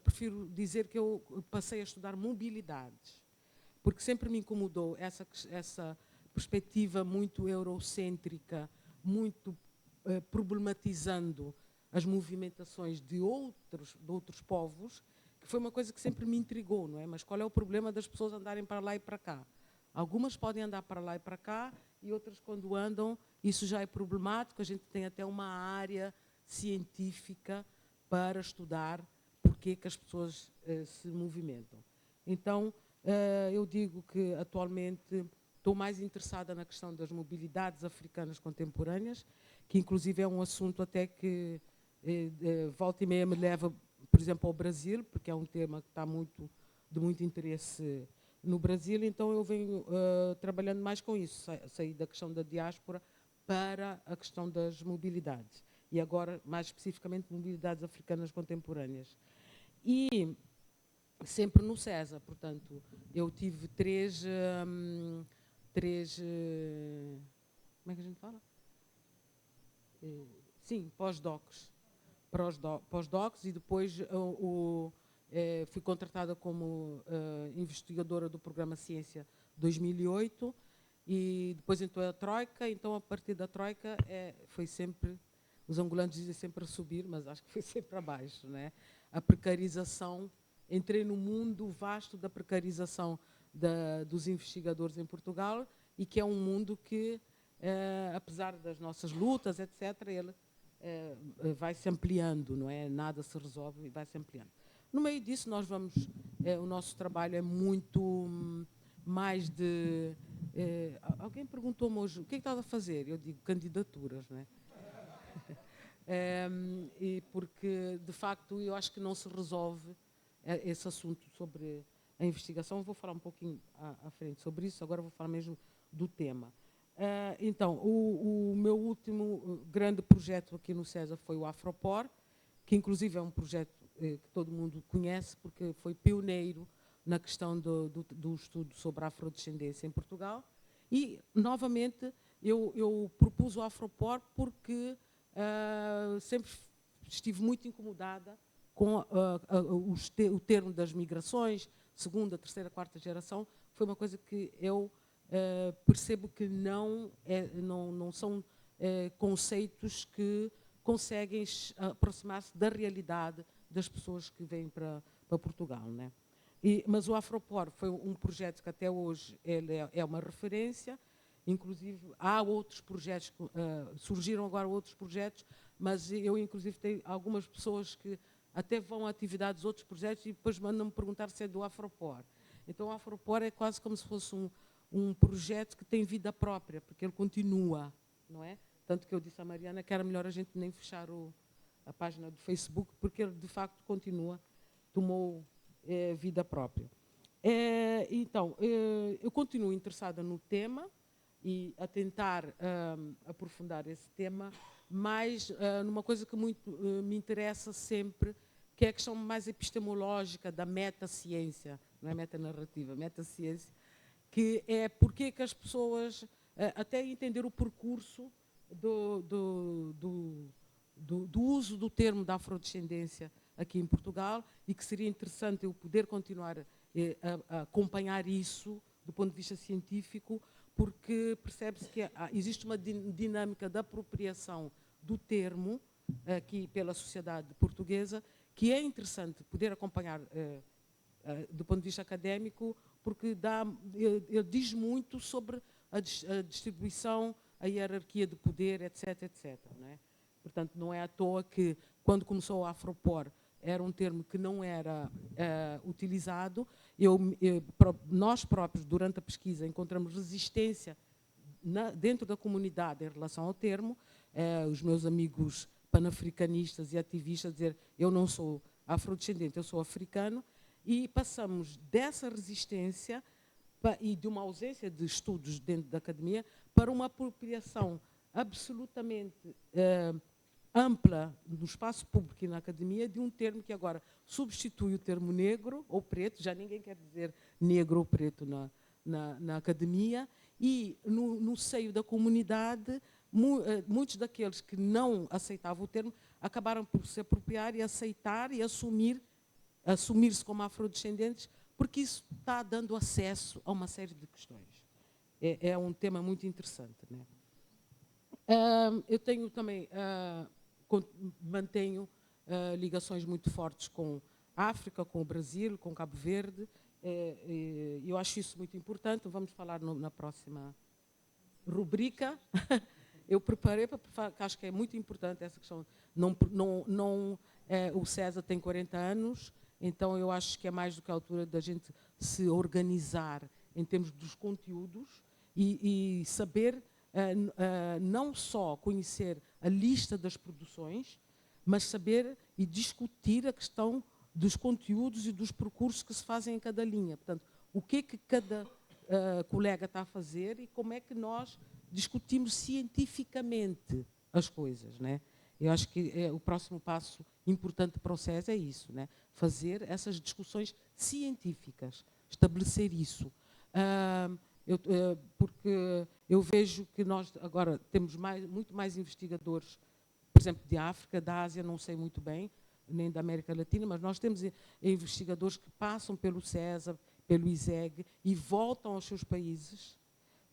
[SPEAKER 5] prefiro dizer que eu passei a estudar mobilidades, porque sempre me incomodou essa perspectiva muito eurocêntrica, muito problematizando as movimentações de outros povos, que foi uma coisa que sempre me intrigou, não é? Mas qual é o problema das pessoas andarem para lá e para cá? Algumas podem andar para lá e para cá, e outras, quando andam, isso já é problemático. A gente tem até uma área científica para estudar porque que as pessoas se movimentam. Então, eu digo que atualmente estou mais interessada na questão das mobilidades africanas contemporâneas, que inclusive é um assunto até que volta e meia me leva, por exemplo, ao Brasil, porque é um tema que está de muito interesse no Brasil. Então eu venho trabalhando mais com isso, sair da questão da diáspora para a questão das mobilidades. E agora, mais especificamente, mobilidades africanas contemporâneas. E sempre no CESA, portanto, eu tive três como é que a gente fala? Sim, pós-docs. Pós-docs, e depois fui contratada como investigadora do programa Ciência 2008, e depois entrou a Troika. Então, a partir da Troika, foi sempre, os angolanos dizem sempre a subir, mas acho que foi sempre abaixo, né? A precarização, entrei no mundo vasto da precarização dos investigadores em Portugal, e que é um mundo que, apesar das nossas lutas, etc., ele vai se ampliando, não é? Nada se resolve e vai se ampliando. No meio disso, nós vamos, o nosso trabalho é muito mais de... alguém perguntou-me hoje, o que é que estás a fazer? Eu digo, candidaturas, não é? E porque, de facto, eu acho que não se resolve esse assunto sobre a investigação. Vou falar um pouquinho à frente sobre isso, agora vou falar mesmo do tema. Então, o meu último grande projeto aqui no César foi o Afropor, que inclusive é um projeto que todo mundo conhece, porque foi pioneiro na questão do estudo sobre a afrodescendência em Portugal. E, novamente, eu propus o Afropor porque sempre estive muito incomodada com o termo das migrações, segunda, terceira, quarta geração. Foi uma coisa que eu percebo que não são conceitos que conseguem aproximar-se da realidade das pessoas que vêm para Portugal, né? Mas o Afropor foi um projeto que até hoje ele é uma referência. Inclusive, há outros projetos, surgiram agora outros projetos, mas eu, inclusive, tenho algumas pessoas que até vão a atividades de outros projetos e depois mandam-me perguntar se é do Afropor. Então, o Afropor é quase como se fosse um projeto que tem vida própria, porque ele continua, não é? Tanto que eu disse à Mariana que era melhor a gente nem fechar a página do Facebook, porque ele, de facto, continua, tomou vida própria. Então, eu continuo interessada no tema e a tentar aprofundar esse tema, mas numa coisa que muito me interessa sempre, que é a questão mais epistemológica da metaciência, não é metanarrativa, metaciência, que é porque que as pessoas, até entender o percurso do uso do termo da afrodescendência aqui em Portugal, e que seria interessante eu poder continuar a acompanhar isso do ponto de vista científico, porque percebe-se que existe uma dinâmica de apropriação do termo aqui pela sociedade portuguesa, que é interessante poder acompanhar do ponto de vista académico, porque ele diz muito sobre a distribuição, a hierarquia de poder, etc, etc. Não é? Portanto, não é à toa que, quando começou o Afropor, era um termo que não era utilizado. Nós próprios, durante a pesquisa, encontramos resistência dentro da comunidade em relação ao termo. Os meus amigos panafricanistas e ativistas dizer eu não sou afrodescendente, eu sou africano, e passamos dessa resistência e de uma ausência de estudos dentro da academia para uma apropriação absolutamente ampla no espaço público e na academia de um termo que agora substitui o termo negro ou preto, já ninguém quer dizer negro ou preto na academia, e no seio da comunidade, muitos daqueles que não aceitavam o termo acabaram por se apropriar e aceitar e assumir-se como afrodescendentes, porque isso está dando acesso a uma série de questões. É um tema muito interessante, né? Eu tenho também, mantenho ligações muito fortes com a África, com o Brasil, com Cabo Verde. Eu acho isso muito importante. Vamos falar na próxima rubrica. Eu preparei para falar, acho que é muito importante essa questão. O César tem 40 anos, então eu acho que é mais do que a altura da gente se organizar em termos dos conteúdos e saber não só conhecer a lista das produções, mas saber e discutir a questão dos conteúdos e dos percursos que se fazem em cada linha. Portanto, o que cada colega está a fazer e como é que nós discutimos cientificamente as coisas, né? Eu acho que o próximo passo importante para o César é isso, né? Fazer essas discussões científicas, estabelecer isso. Porque eu vejo que nós agora temos muito mais investigadores, por exemplo, de África, da Ásia, não sei muito bem, nem da América Latina, mas nós temos investigadores que passam pelo César, pelo ISEG e voltam aos seus países.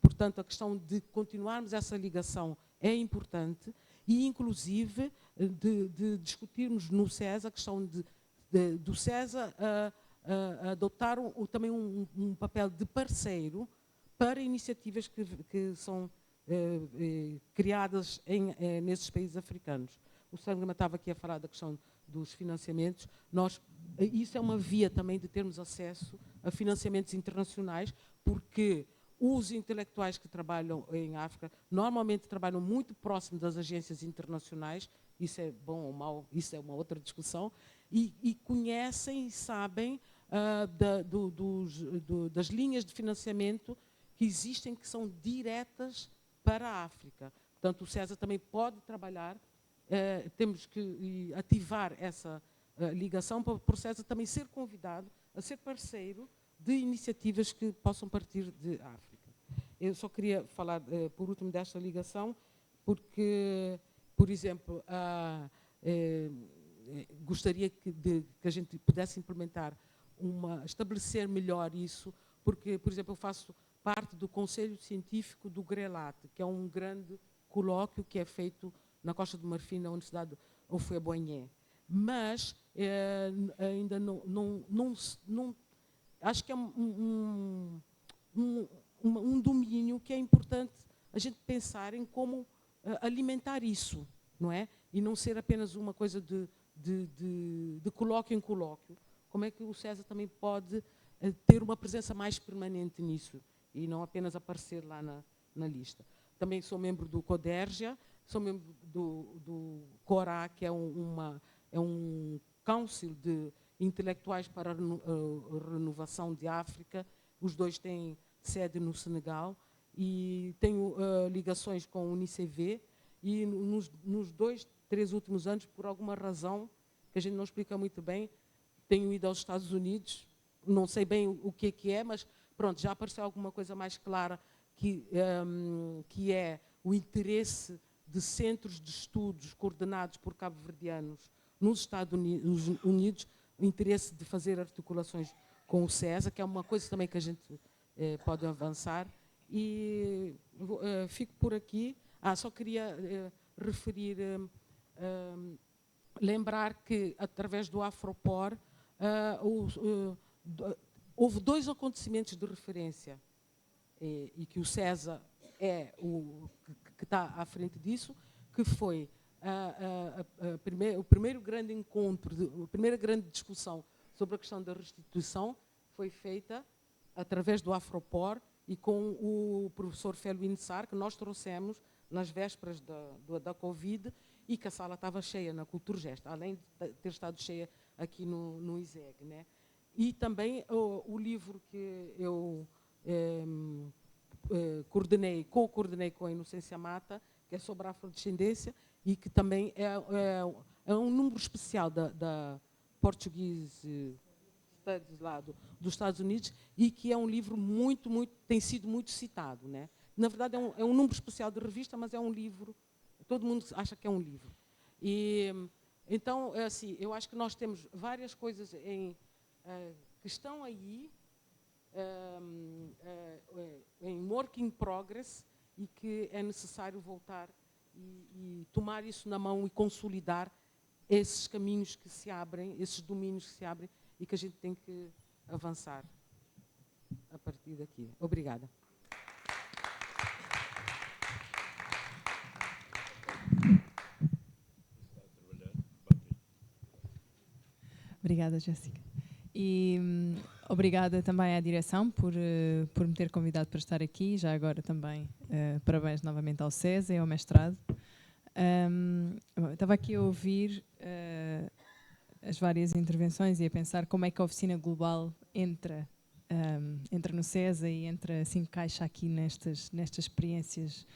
[SPEAKER 5] Portanto, a questão de continuarmos essa ligação é importante e, inclusive, de discutirmos no César a questão do César adotar também um papel de parceiro para iniciativas que são criadas nesses países africanos. O Sandra estava aqui a falar da questão dos financiamentos. Isso é uma via também de termos acesso a financiamentos internacionais, porque os intelectuais que trabalham em África normalmente trabalham muito próximo das agências internacionais isso é bom ou mau, isso é uma outra discussão, e conhecem e sabem das linhas de financiamento que existem, que são diretas para a África. Portanto, o SESA também pode trabalhar, temos que ativar essa ligação para o SESA também ser convidado a ser parceiro de iniciativas que possam partir de África. Eu só queria falar, por último, desta ligação, porque, por exemplo, gostaria que a gente pudesse implementar, estabelecer melhor isso, porque, por exemplo, eu faço parte do Conselho Científico do GRELAT, que é um grande colóquio que é feito na Costa do Marfim, na Universidade Houphouët-Boigny. Mas ainda não acho que é um domínio que é importante a gente pensar em como alimentar isso, não é? E não ser apenas uma coisa de colóquio em colóquio. Como é que o SESA também pode ter uma presença mais permanente nisso e não apenas aparecer lá na lista. Também sou membro do CODERGIA, sou membro do CORA, que é um council de intelectuais para a renovação de África. Os dois têm sede no Senegal e tenho ligações com o UNICEF e nos 2, 3 últimos anos, por alguma razão que a gente não explica muito bem, tenho ido aos Estados Unidos, não sei bem o que é, mas pronto, já apareceu alguma coisa mais clara, que é o interesse de centros de estudos coordenados por cabo-verdianos nos Estados Unidos, o interesse de fazer articulações com o SESA, que é uma coisa também que a gente pode avançar. E fico por aqui. Só queria referir, lembrar que, através do Afropor, houve 2 acontecimentos de referência e que o SESA é o que está à frente disso, que foi o primeiro grande encontro, a primeira grande discussão sobre a questão da restituição foi feita através do Afropor e com o professor Felwine Sarr, que nós trouxemos nas vésperas da Covid e que a sala estava cheia na Culturgest, além de ter estado cheia aqui no ISEG, né? E também o livro que eu co-coordenei com a Inocência Mata, que é sobre a afrodescendência e que também é um número especial da Portuguese Studies lá dos Estados Unidos e que é um livro tem sido muito citado, né? Na verdade é um número especial de revista, mas é um livro, todo mundo acha que é um livro. E então, assim, eu acho que nós temos várias coisas que estão aí em work in progress e que é necessário voltar e tomar isso na mão e consolidar esses caminhos que se abrem, esses domínios que se abrem e que a gente tem que avançar a partir daqui. Obrigada.
[SPEAKER 6] Obrigada, Jéssica. E obrigada também à direção por me ter convidado para estar aqui. Já agora também parabéns novamente ao SESA e ao mestrado. Estava aqui a ouvir as várias intervenções e a pensar como é que a oficina global entra no SESA e entra, assim, caixa aqui nestas experiências.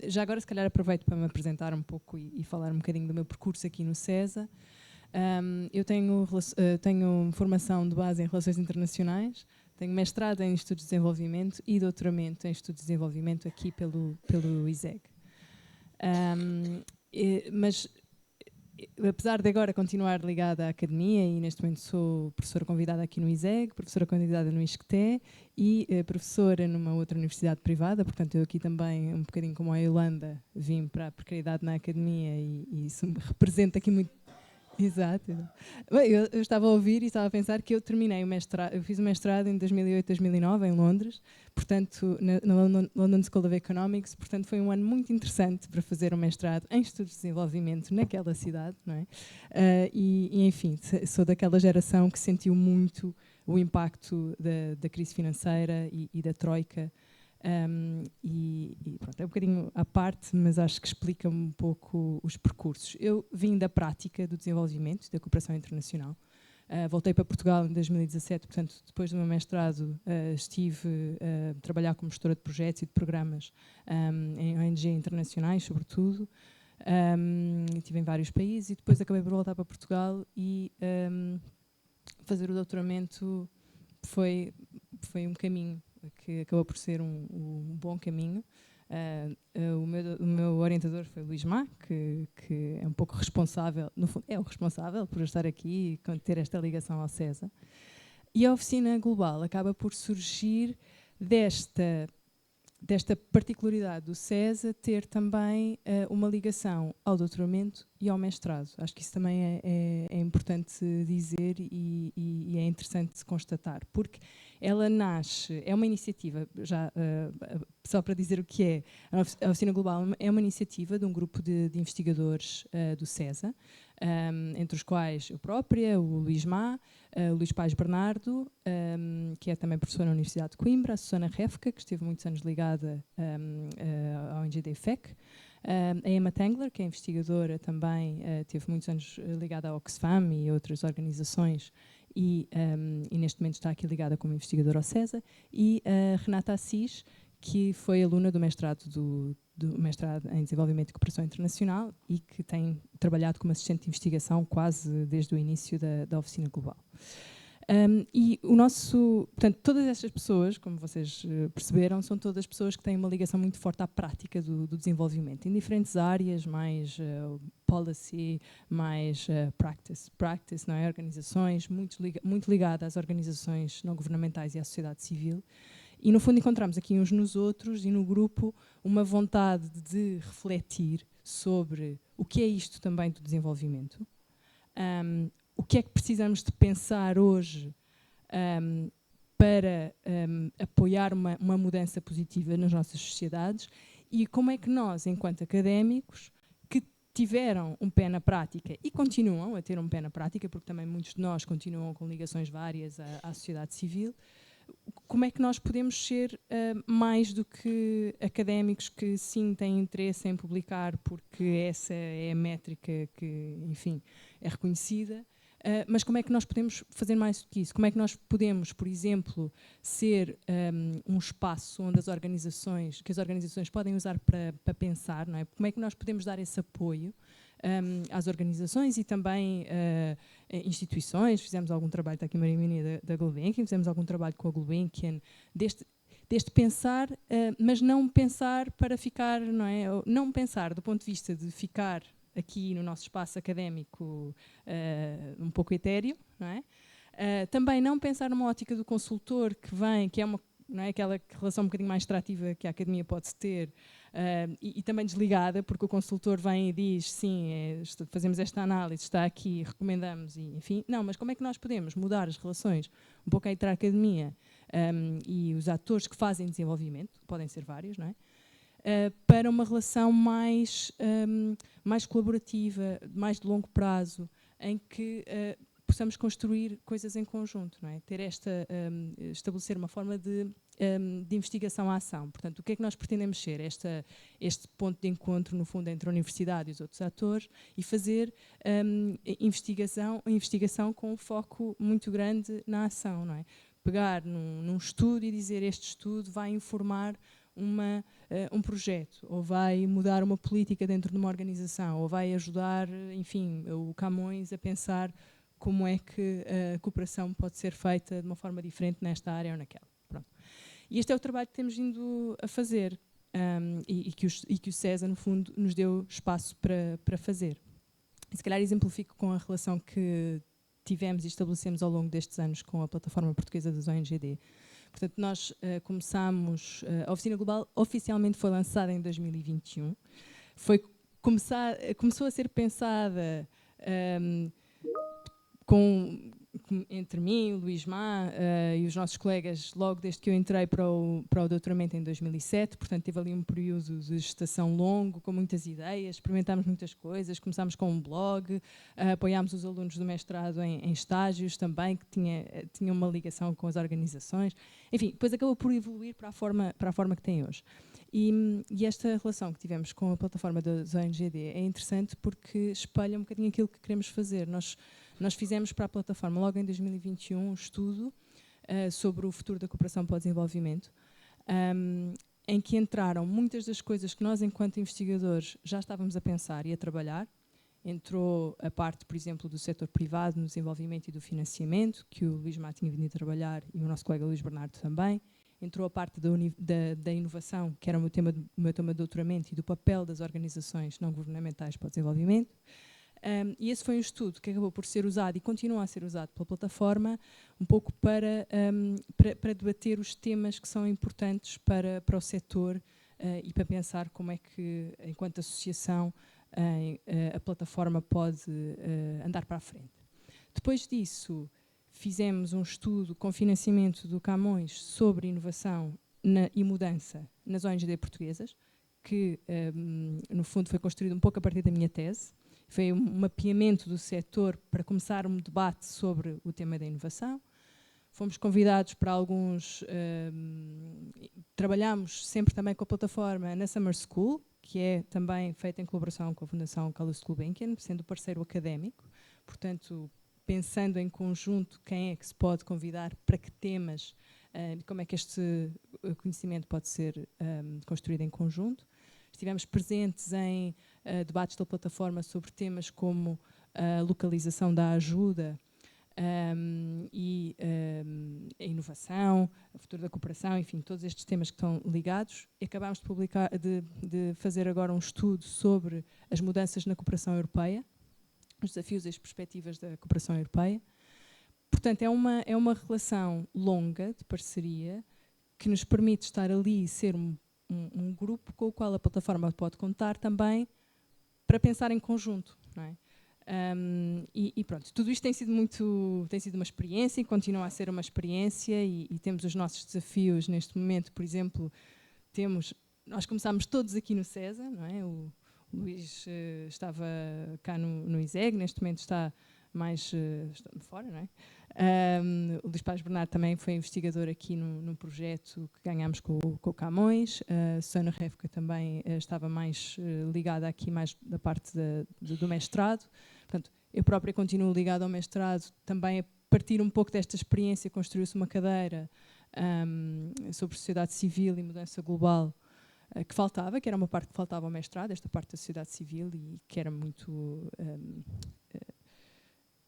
[SPEAKER 6] Já agora, se calhar, aproveito para me apresentar um pouco e falar um bocadinho do meu percurso aqui no SESA. Eu tenho formação de base em Relações Internacionais, tenho mestrado em Estudos de Desenvolvimento e doutoramento em Estudos de Desenvolvimento aqui pelo ISEG. Mas, apesar de agora continuar ligada à academia, e neste momento sou professora convidada aqui no ISEG, professora convidada no ISCTE e professora numa outra universidade privada, portanto eu aqui também, um bocadinho como a Yolanda, vim para a precariedade na academia e isso me representa aqui muito. Exato. Bem, eu estava a ouvir e estava a pensar que eu terminei o mestrado, eu fiz o mestrado em 2008, 2009 em Londres, portanto na London School of Economics, portanto foi um ano muito interessante para fazer o mestrado em Estudos de Desenvolvimento naquela cidade, não é? E enfim, sou daquela geração que sentiu muito o impacto da crise financeira e da Troika E pronto, é um bocadinho à parte, mas acho que explica um pouco os percursos. Eu vim da prática do desenvolvimento, da cooperação internacional. Voltei para Portugal em 2017, portanto, depois do meu mestrado, estive a trabalhar como gestora de projetos e de programas em ONG internacionais, sobretudo. Estive em vários países e depois acabei por voltar para Portugal e fazer o doutoramento foi um caminho que acabou por ser um bom caminho. O meu orientador foi o Luís Má, que é um pouco responsável, no fundo, é o responsável por eu estar aqui e ter esta ligação ao CESA. E a Oficina Global acaba por surgir desta particularidade do CESA ter também uma ligação ao doutoramento e ao mestrado. Acho que isso também é importante dizer e é interessante constatar, porque ela nasce, é uma iniciativa, já só para dizer o que é, a Oficina Global é uma iniciativa de um grupo de investigadores do CESA, entre os quais eu própria, o Luís Má, o Luís Pais Bernardo, que é também professora na Universidade de Coimbra, a Susana Refka, que esteve muitos anos ligada ao ONG-DFEC, a Emma Tengler, que é investigadora também, teve muitos anos ligada à Oxfam e outras organizações, e neste momento está aqui ligada como investigadora ao CESA, e a Renata Assis, que foi aluna do mestrado do mestrado em Desenvolvimento e Cooperação Internacional e que tem trabalhado como assistente de investigação quase desde o início da Oficina Global. E portanto, todas estas pessoas, como vocês perceberam, são todas pessoas que têm uma ligação muito forte à prática do desenvolvimento, em diferentes áreas, mais policy, mais practice, não é? Organizações, muito ligada às organizações não governamentais e à sociedade civil. E, no fundo, encontramos aqui uns nos outros e no grupo uma vontade de refletir sobre o que é isto também do desenvolvimento, o que é que precisamos de pensar hoje para apoiar uma mudança positiva nas nossas sociedades e como é que nós, enquanto académicos, que tiveram um pé na prática e continuam a ter um pé na prática, porque também muitos de nós continuam com ligações várias à sociedade civil, como é que nós podemos ser mais do que académicos que sim têm interesse em publicar porque essa é a métrica que, enfim, é reconhecida, mas como é que nós podemos fazer mais do que isso? Como é que nós podemos, por exemplo, ser um espaço onde as organizações podem usar para pensar, não é? Como é que nós podemos dar esse apoio às organizações e também instituições? Fizemos algum trabalho, está aqui Maria Minia da Gulbenkian, fizemos algum trabalho com a Gulbenkian deste pensar, mas não pensar para ficar, não é? Não pensar do ponto de vista de ficar aqui no nosso espaço académico um pouco etéreo, não é? Também não pensar numa ótica do consultor que vem, que é uma, não é, aquela relação um bocadinho mais extrativa que a academia pode ter, e também desligada, porque o consultor vem e diz, sim, fazemos esta análise, está aqui, recomendamos, e, enfim. Não, mas como é que nós podemos mudar as relações um pouco entre a academia e os atores que fazem desenvolvimento, podem ser vários, não é? Para uma relação mais colaborativa, mais de longo prazo, em que possamos construir coisas em conjunto, não é? Estabelecer uma forma de investigação à ação. Portanto, o que é que nós pretendemos ser? Este ponto de encontro, no fundo, entre a universidade e os outros atores e fazer investigação com um foco muito grande na ação, não é? Pegar num estudo e dizer este estudo vai informar um projeto, ou vai mudar uma política dentro de uma organização, ou vai ajudar, enfim, o Camões a pensar como é que a cooperação pode ser feita de uma forma diferente nesta área ou naquela. Pronto. E este é o trabalho que temos vindo a fazer e que o CESA, no fundo, nos deu espaço para fazer. E se calhar exemplifico com a relação que tivemos e estabelecemos ao longo destes anos com a plataforma portuguesa das ONGD. Portanto, nós começámos, a Oficina Global oficialmente foi lançada em 2021, começou a ser pensada entre mim, o Luís Má e os nossos colegas, logo desde que eu entrei para o doutoramento em 2007, portanto tive ali um período de gestação longo, com muitas ideias, experimentámos muitas coisas, começámos com um blog, apoiámos os alunos do mestrado em estágios também, que tinham uma ligação com as organizações, enfim, depois acabou por evoluir para a forma que tem hoje. E esta relação que tivemos com a plataforma da ONGD é interessante porque espelha um bocadinho aquilo que queremos fazer. Nós fizemos para a plataforma, logo em 2021, um estudo sobre o futuro da cooperação para o desenvolvimento, em que entraram muitas das coisas que nós, enquanto investigadores, já estávamos a pensar e a trabalhar. Entrou a parte, por exemplo, do setor privado no desenvolvimento e do financiamento, que o Luís Má tinha vindo a trabalhar e o nosso colega Luís Bernardo também. Entrou a parte da inovação, que era o meu tema de doutoramento, e do papel das organizações não governamentais para o desenvolvimento. E esse foi um estudo que acabou por ser usado e continua a ser usado pela plataforma um pouco para debater os temas que são importantes para o setor e para pensar como é que, enquanto associação, a plataforma pode andar para a frente. Depois disso, fizemos um estudo com financiamento do Camões sobre inovação e mudança nas ONG portuguesas, que no fundo foi construído um pouco a partir da minha tese. Foi um mapeamento do setor para começar um debate sobre o tema da inovação. Fomos convidados para alguns... trabalhamos sempre também com a plataforma na Summer School, que é também feita em colaboração com a Fundação Carlos Gulbenkian, sendo parceiro académico. Portanto, pensando em conjunto quem é que se pode convidar, para que temas, como é que este conhecimento pode ser construído em conjunto. Estivemos presentes em debates da plataforma sobre temas como a localização da ajuda e a inovação, o futuro da cooperação, enfim, todos estes temas que estão ligados. E acabámos de fazer agora um estudo sobre as mudanças na cooperação europeia, os desafios e as perspectivas da cooperação europeia. Portanto, é uma relação longa de parceria que nos permite estar ali e ser um grupo com o qual a plataforma pode contar também para pensar em conjunto, não é? E pronto, tudo isto tem sido uma experiência e continua a ser uma experiência e temos os nossos desafios neste momento. Por exemplo, nós começámos todos aqui no CESA, não é? O Luís estava cá no ISEG, neste momento está mais fora, não é? O Luís Paz Bernardo também foi investigador aqui num projeto que ganhámos com o Camões. A Susana Révoca também estava mais ligada aqui, mais da parte do mestrado. Portanto, eu própria continuo ligada ao mestrado, também a partir um pouco desta experiência construiu-se uma cadeira sobre sociedade civil e mudança global, que era uma parte que faltava ao mestrado, esta parte da sociedade civil, e que era muito...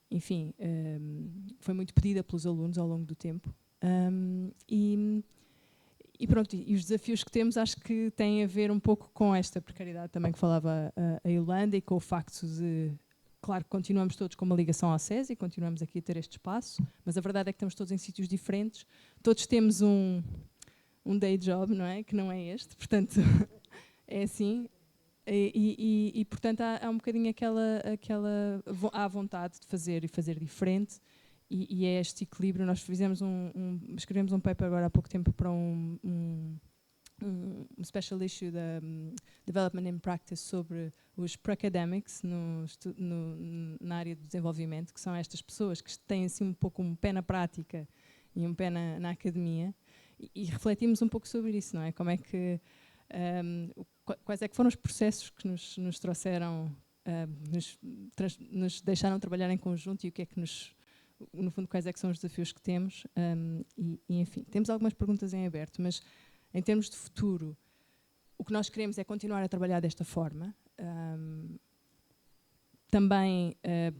[SPEAKER 6] enfim, foi muito pedida pelos alunos ao longo do tempo. E pronto, e os desafios que temos acho que têm a ver um pouco com esta precariedade também que falava a Yolanda, e com o facto de, claro, que continuamos todos com uma ligação ao SES e continuamos aqui a ter este espaço, mas a verdade é que estamos todos em sítios diferentes, todos temos um day job, não é? Que não é este, portanto, é assim. E portanto, há um bocadinho há vontade de fazer e fazer diferente, e é este equilíbrio. Nós escrevemos um paper agora há pouco tempo para um special issue da Development in Practice sobre os pre-academics na área do desenvolvimento, que são estas pessoas que têm assim um pouco um pé na prática e um pé na academia, e refletimos um pouco sobre isso, não é? Como é que... quais é que foram os processos que nos trouxeram, nos deixaram trabalhar em conjunto, e o que é que no fundo, quais é que são os desafios que temos, e enfim, temos algumas perguntas em aberto, mas em termos de futuro, o que nós queremos é continuar a trabalhar desta forma, também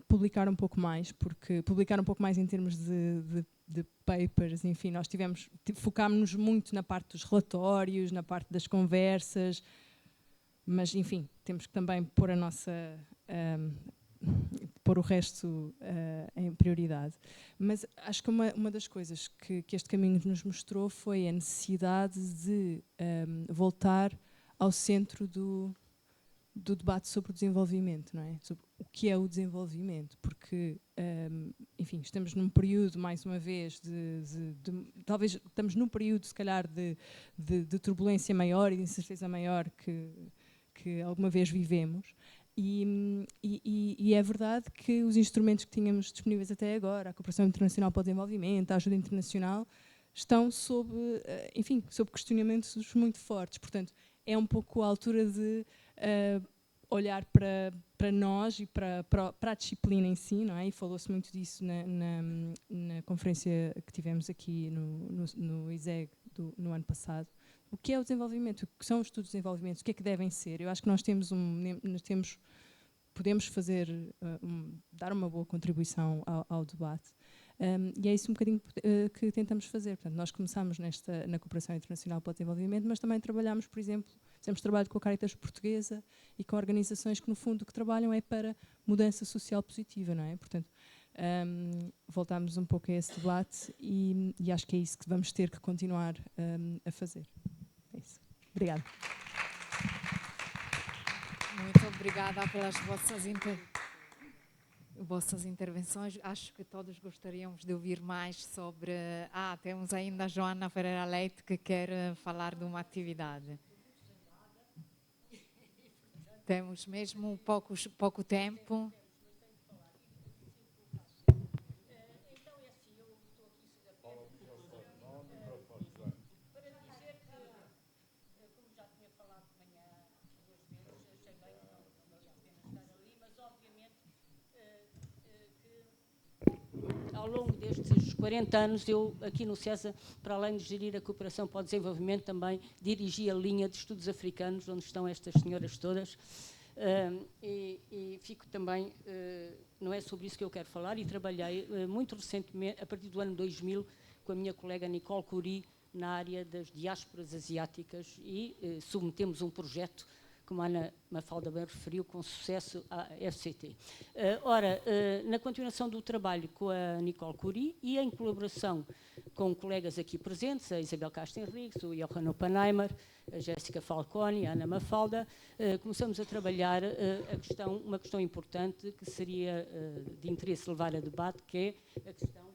[SPEAKER 6] publicar um pouco mais, porque publicar um pouco mais em termos de papers, enfim, nós focámos-nos muito na parte dos relatórios, na parte das conversas, mas enfim, temos que também pôr pôr o resto em prioridade. Mas acho que uma das coisas que este caminho nos mostrou foi a necessidade de voltar ao centro do debate sobre o desenvolvimento, não é? Sobre o que é o desenvolvimento, porque, enfim, estamos num período, mais uma vez, talvez estamos num período, se calhar, de turbulência maior e de incerteza maior que alguma vez vivemos. E é verdade que os instrumentos que tínhamos disponíveis até agora, a cooperação internacional para o desenvolvimento, a ajuda internacional, estão sob questionamentos muito fortes. Portanto, é um pouco a altura de olhar para nós e para a disciplina em si, não é? E falou-se muito disso na conferência que tivemos aqui no ISEG no ano passado. O que é o desenvolvimento? O que são os estudos de desenvolvimento? O que é que devem ser? Eu acho que nós podemos fazer, dar uma boa contribuição ao debate. E é isso um bocadinho que tentamos fazer. Portanto, nós começamos na cooperação internacional para o desenvolvimento, mas também trabalhamos, por exemplo, temos trabalho com a Caritas Portuguesa e com organizações que, no fundo, o que trabalham é para mudança social positiva, não é? Portanto, voltamos um pouco a esse debate e acho que é isso que vamos ter que continuar a fazer. É isso. Obrigada.
[SPEAKER 1] Muito obrigada pelas vossas intervenções. Acho que todos gostaríamos de ouvir mais sobre... temos ainda a Joana Ferreira Leite que quer falar de uma atividade. Temos mesmo pouco tempo.
[SPEAKER 7] Ao longo destes 40 anos, eu aqui no CESA, para além de gerir a cooperação para o desenvolvimento, também dirigi a linha de estudos africanos, onde estão estas senhoras todas, e fico também, não é sobre isso que eu quero falar, e trabalhei muito recentemente, a partir do ano 2000, com a minha colega Nicole Curie, na área das diásporas asiáticas, e submetemos um projeto, como a Ana Mafalda bem referiu, com sucesso à FCT. Na continuação do trabalho com a Nicole Curie e em colaboração com colegas aqui presentes, a Isabel Castro Henriques, o Johan Oppenheimer, a Jéssica Falcone, a Ana Mafalda, começamos a trabalhar uma questão importante que seria de interesse levar a debate, que é a questão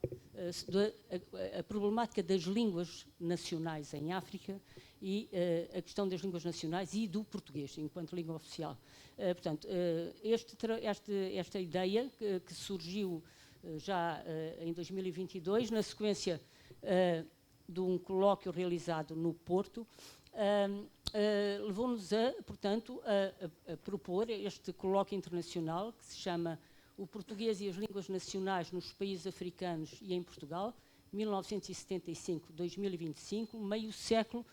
[SPEAKER 7] a problemática das línguas nacionais em África e a questão das línguas nacionais e do português, enquanto língua oficial. Portanto, esta ideia que surgiu já em 2022, na sequência de um colóquio realizado no Porto, levou-nos, portanto, a propor este colóquio internacional que se chama O Português e as Línguas Nacionais nos Países Africanos e em Portugal, 1975-2025, meio século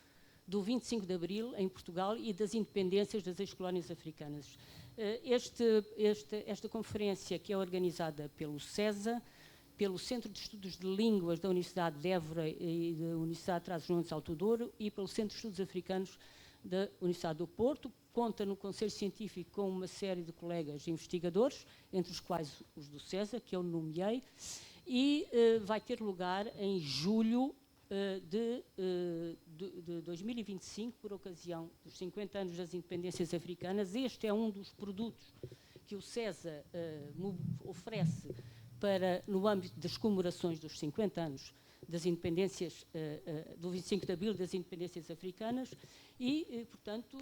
[SPEAKER 7] do 25 de Abril em Portugal e das independências das ex-colónias africanas. Esta conferência, que é organizada pelo CESA, pelo Centro de Estudos de Línguas da Universidade de Évora e da Universidade de Trás-os-Montes Alto Douro e pelo Centro de Estudos Africanos da Universidade do Porto, conta no Conselho Científico com uma série de colegas investigadores, entre os quais os do CESA, que eu nomeei, e vai ter lugar em julho de 2025, por ocasião dos 50 anos das independências africanas. Este é um dos produtos que o CESA oferece no âmbito das comemorações dos 50 anos das independências, do 25 de Abril, das independências africanas, e, portanto,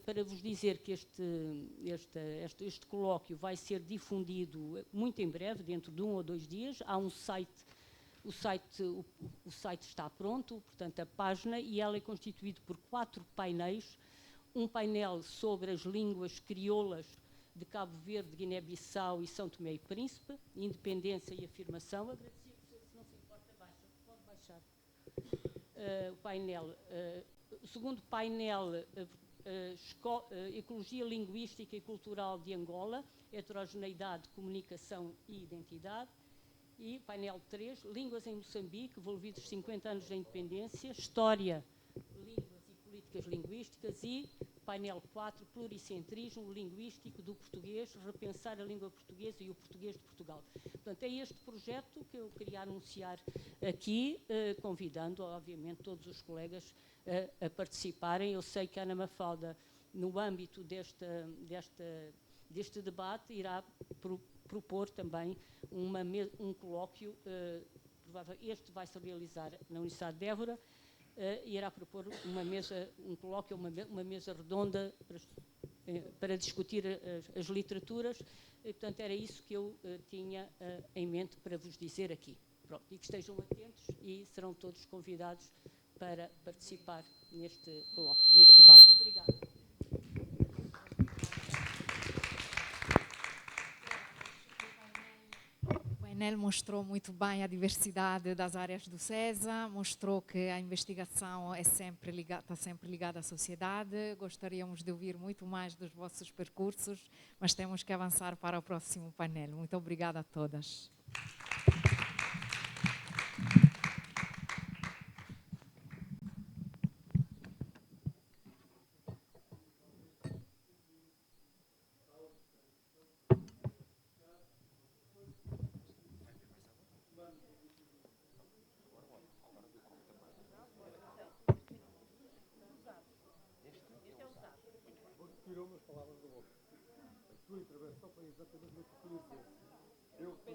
[SPEAKER 7] para vos dizer que este colóquio vai ser difundido muito em breve, dentro de 1 ou 2 dias. Há um site, o site está pronto, portanto, a página, e ela é constituída por 4 painéis, um painel sobre as línguas crioulas de Cabo Verde, Guiné-Bissau e São Tomé e Príncipe, independência e afirmação. Agradecia que, se não se importa, pode baixar o painel. O segundo painel, Ecologia Linguística e Cultural de Angola, Heterogeneidade, Comunicação e Identidade. E painel 3, Línguas em Moçambique, envolvidos 50 anos da independência, História, Línguas e Políticas Linguísticas. E painel 4, Pluricentrismo Linguístico do Português, Repensar a Língua Portuguesa e o Português de Portugal. Portanto, é este projeto que eu queria anunciar aqui, convidando, obviamente, todos os colegas a participarem. Eu sei que a Ana Mafalda no âmbito deste debate, irá propor também um colóquio, este vai se realizar na Universidade de Évora, e irá propor um colóquio, uma mesa redonda para discutir as literaturas, e, portanto, era isso que eu tinha em mente para vos dizer aqui. Pronto, e que estejam atentos e serão todos convidados para participar neste colóquio, neste debate. Obrigada.
[SPEAKER 1] O painel mostrou muito bem a diversidade das áreas do CESA, mostrou que a investigação está sempre ligada à sociedade. Gostaríamos de ouvir muito mais dos vossos percursos, mas temos que avançar para o próximo painel. Muito obrigada a todas.
[SPEAKER 8] Tirou umas palavras da boca. A tua intervenção foi exatamente o que eu queria dizer.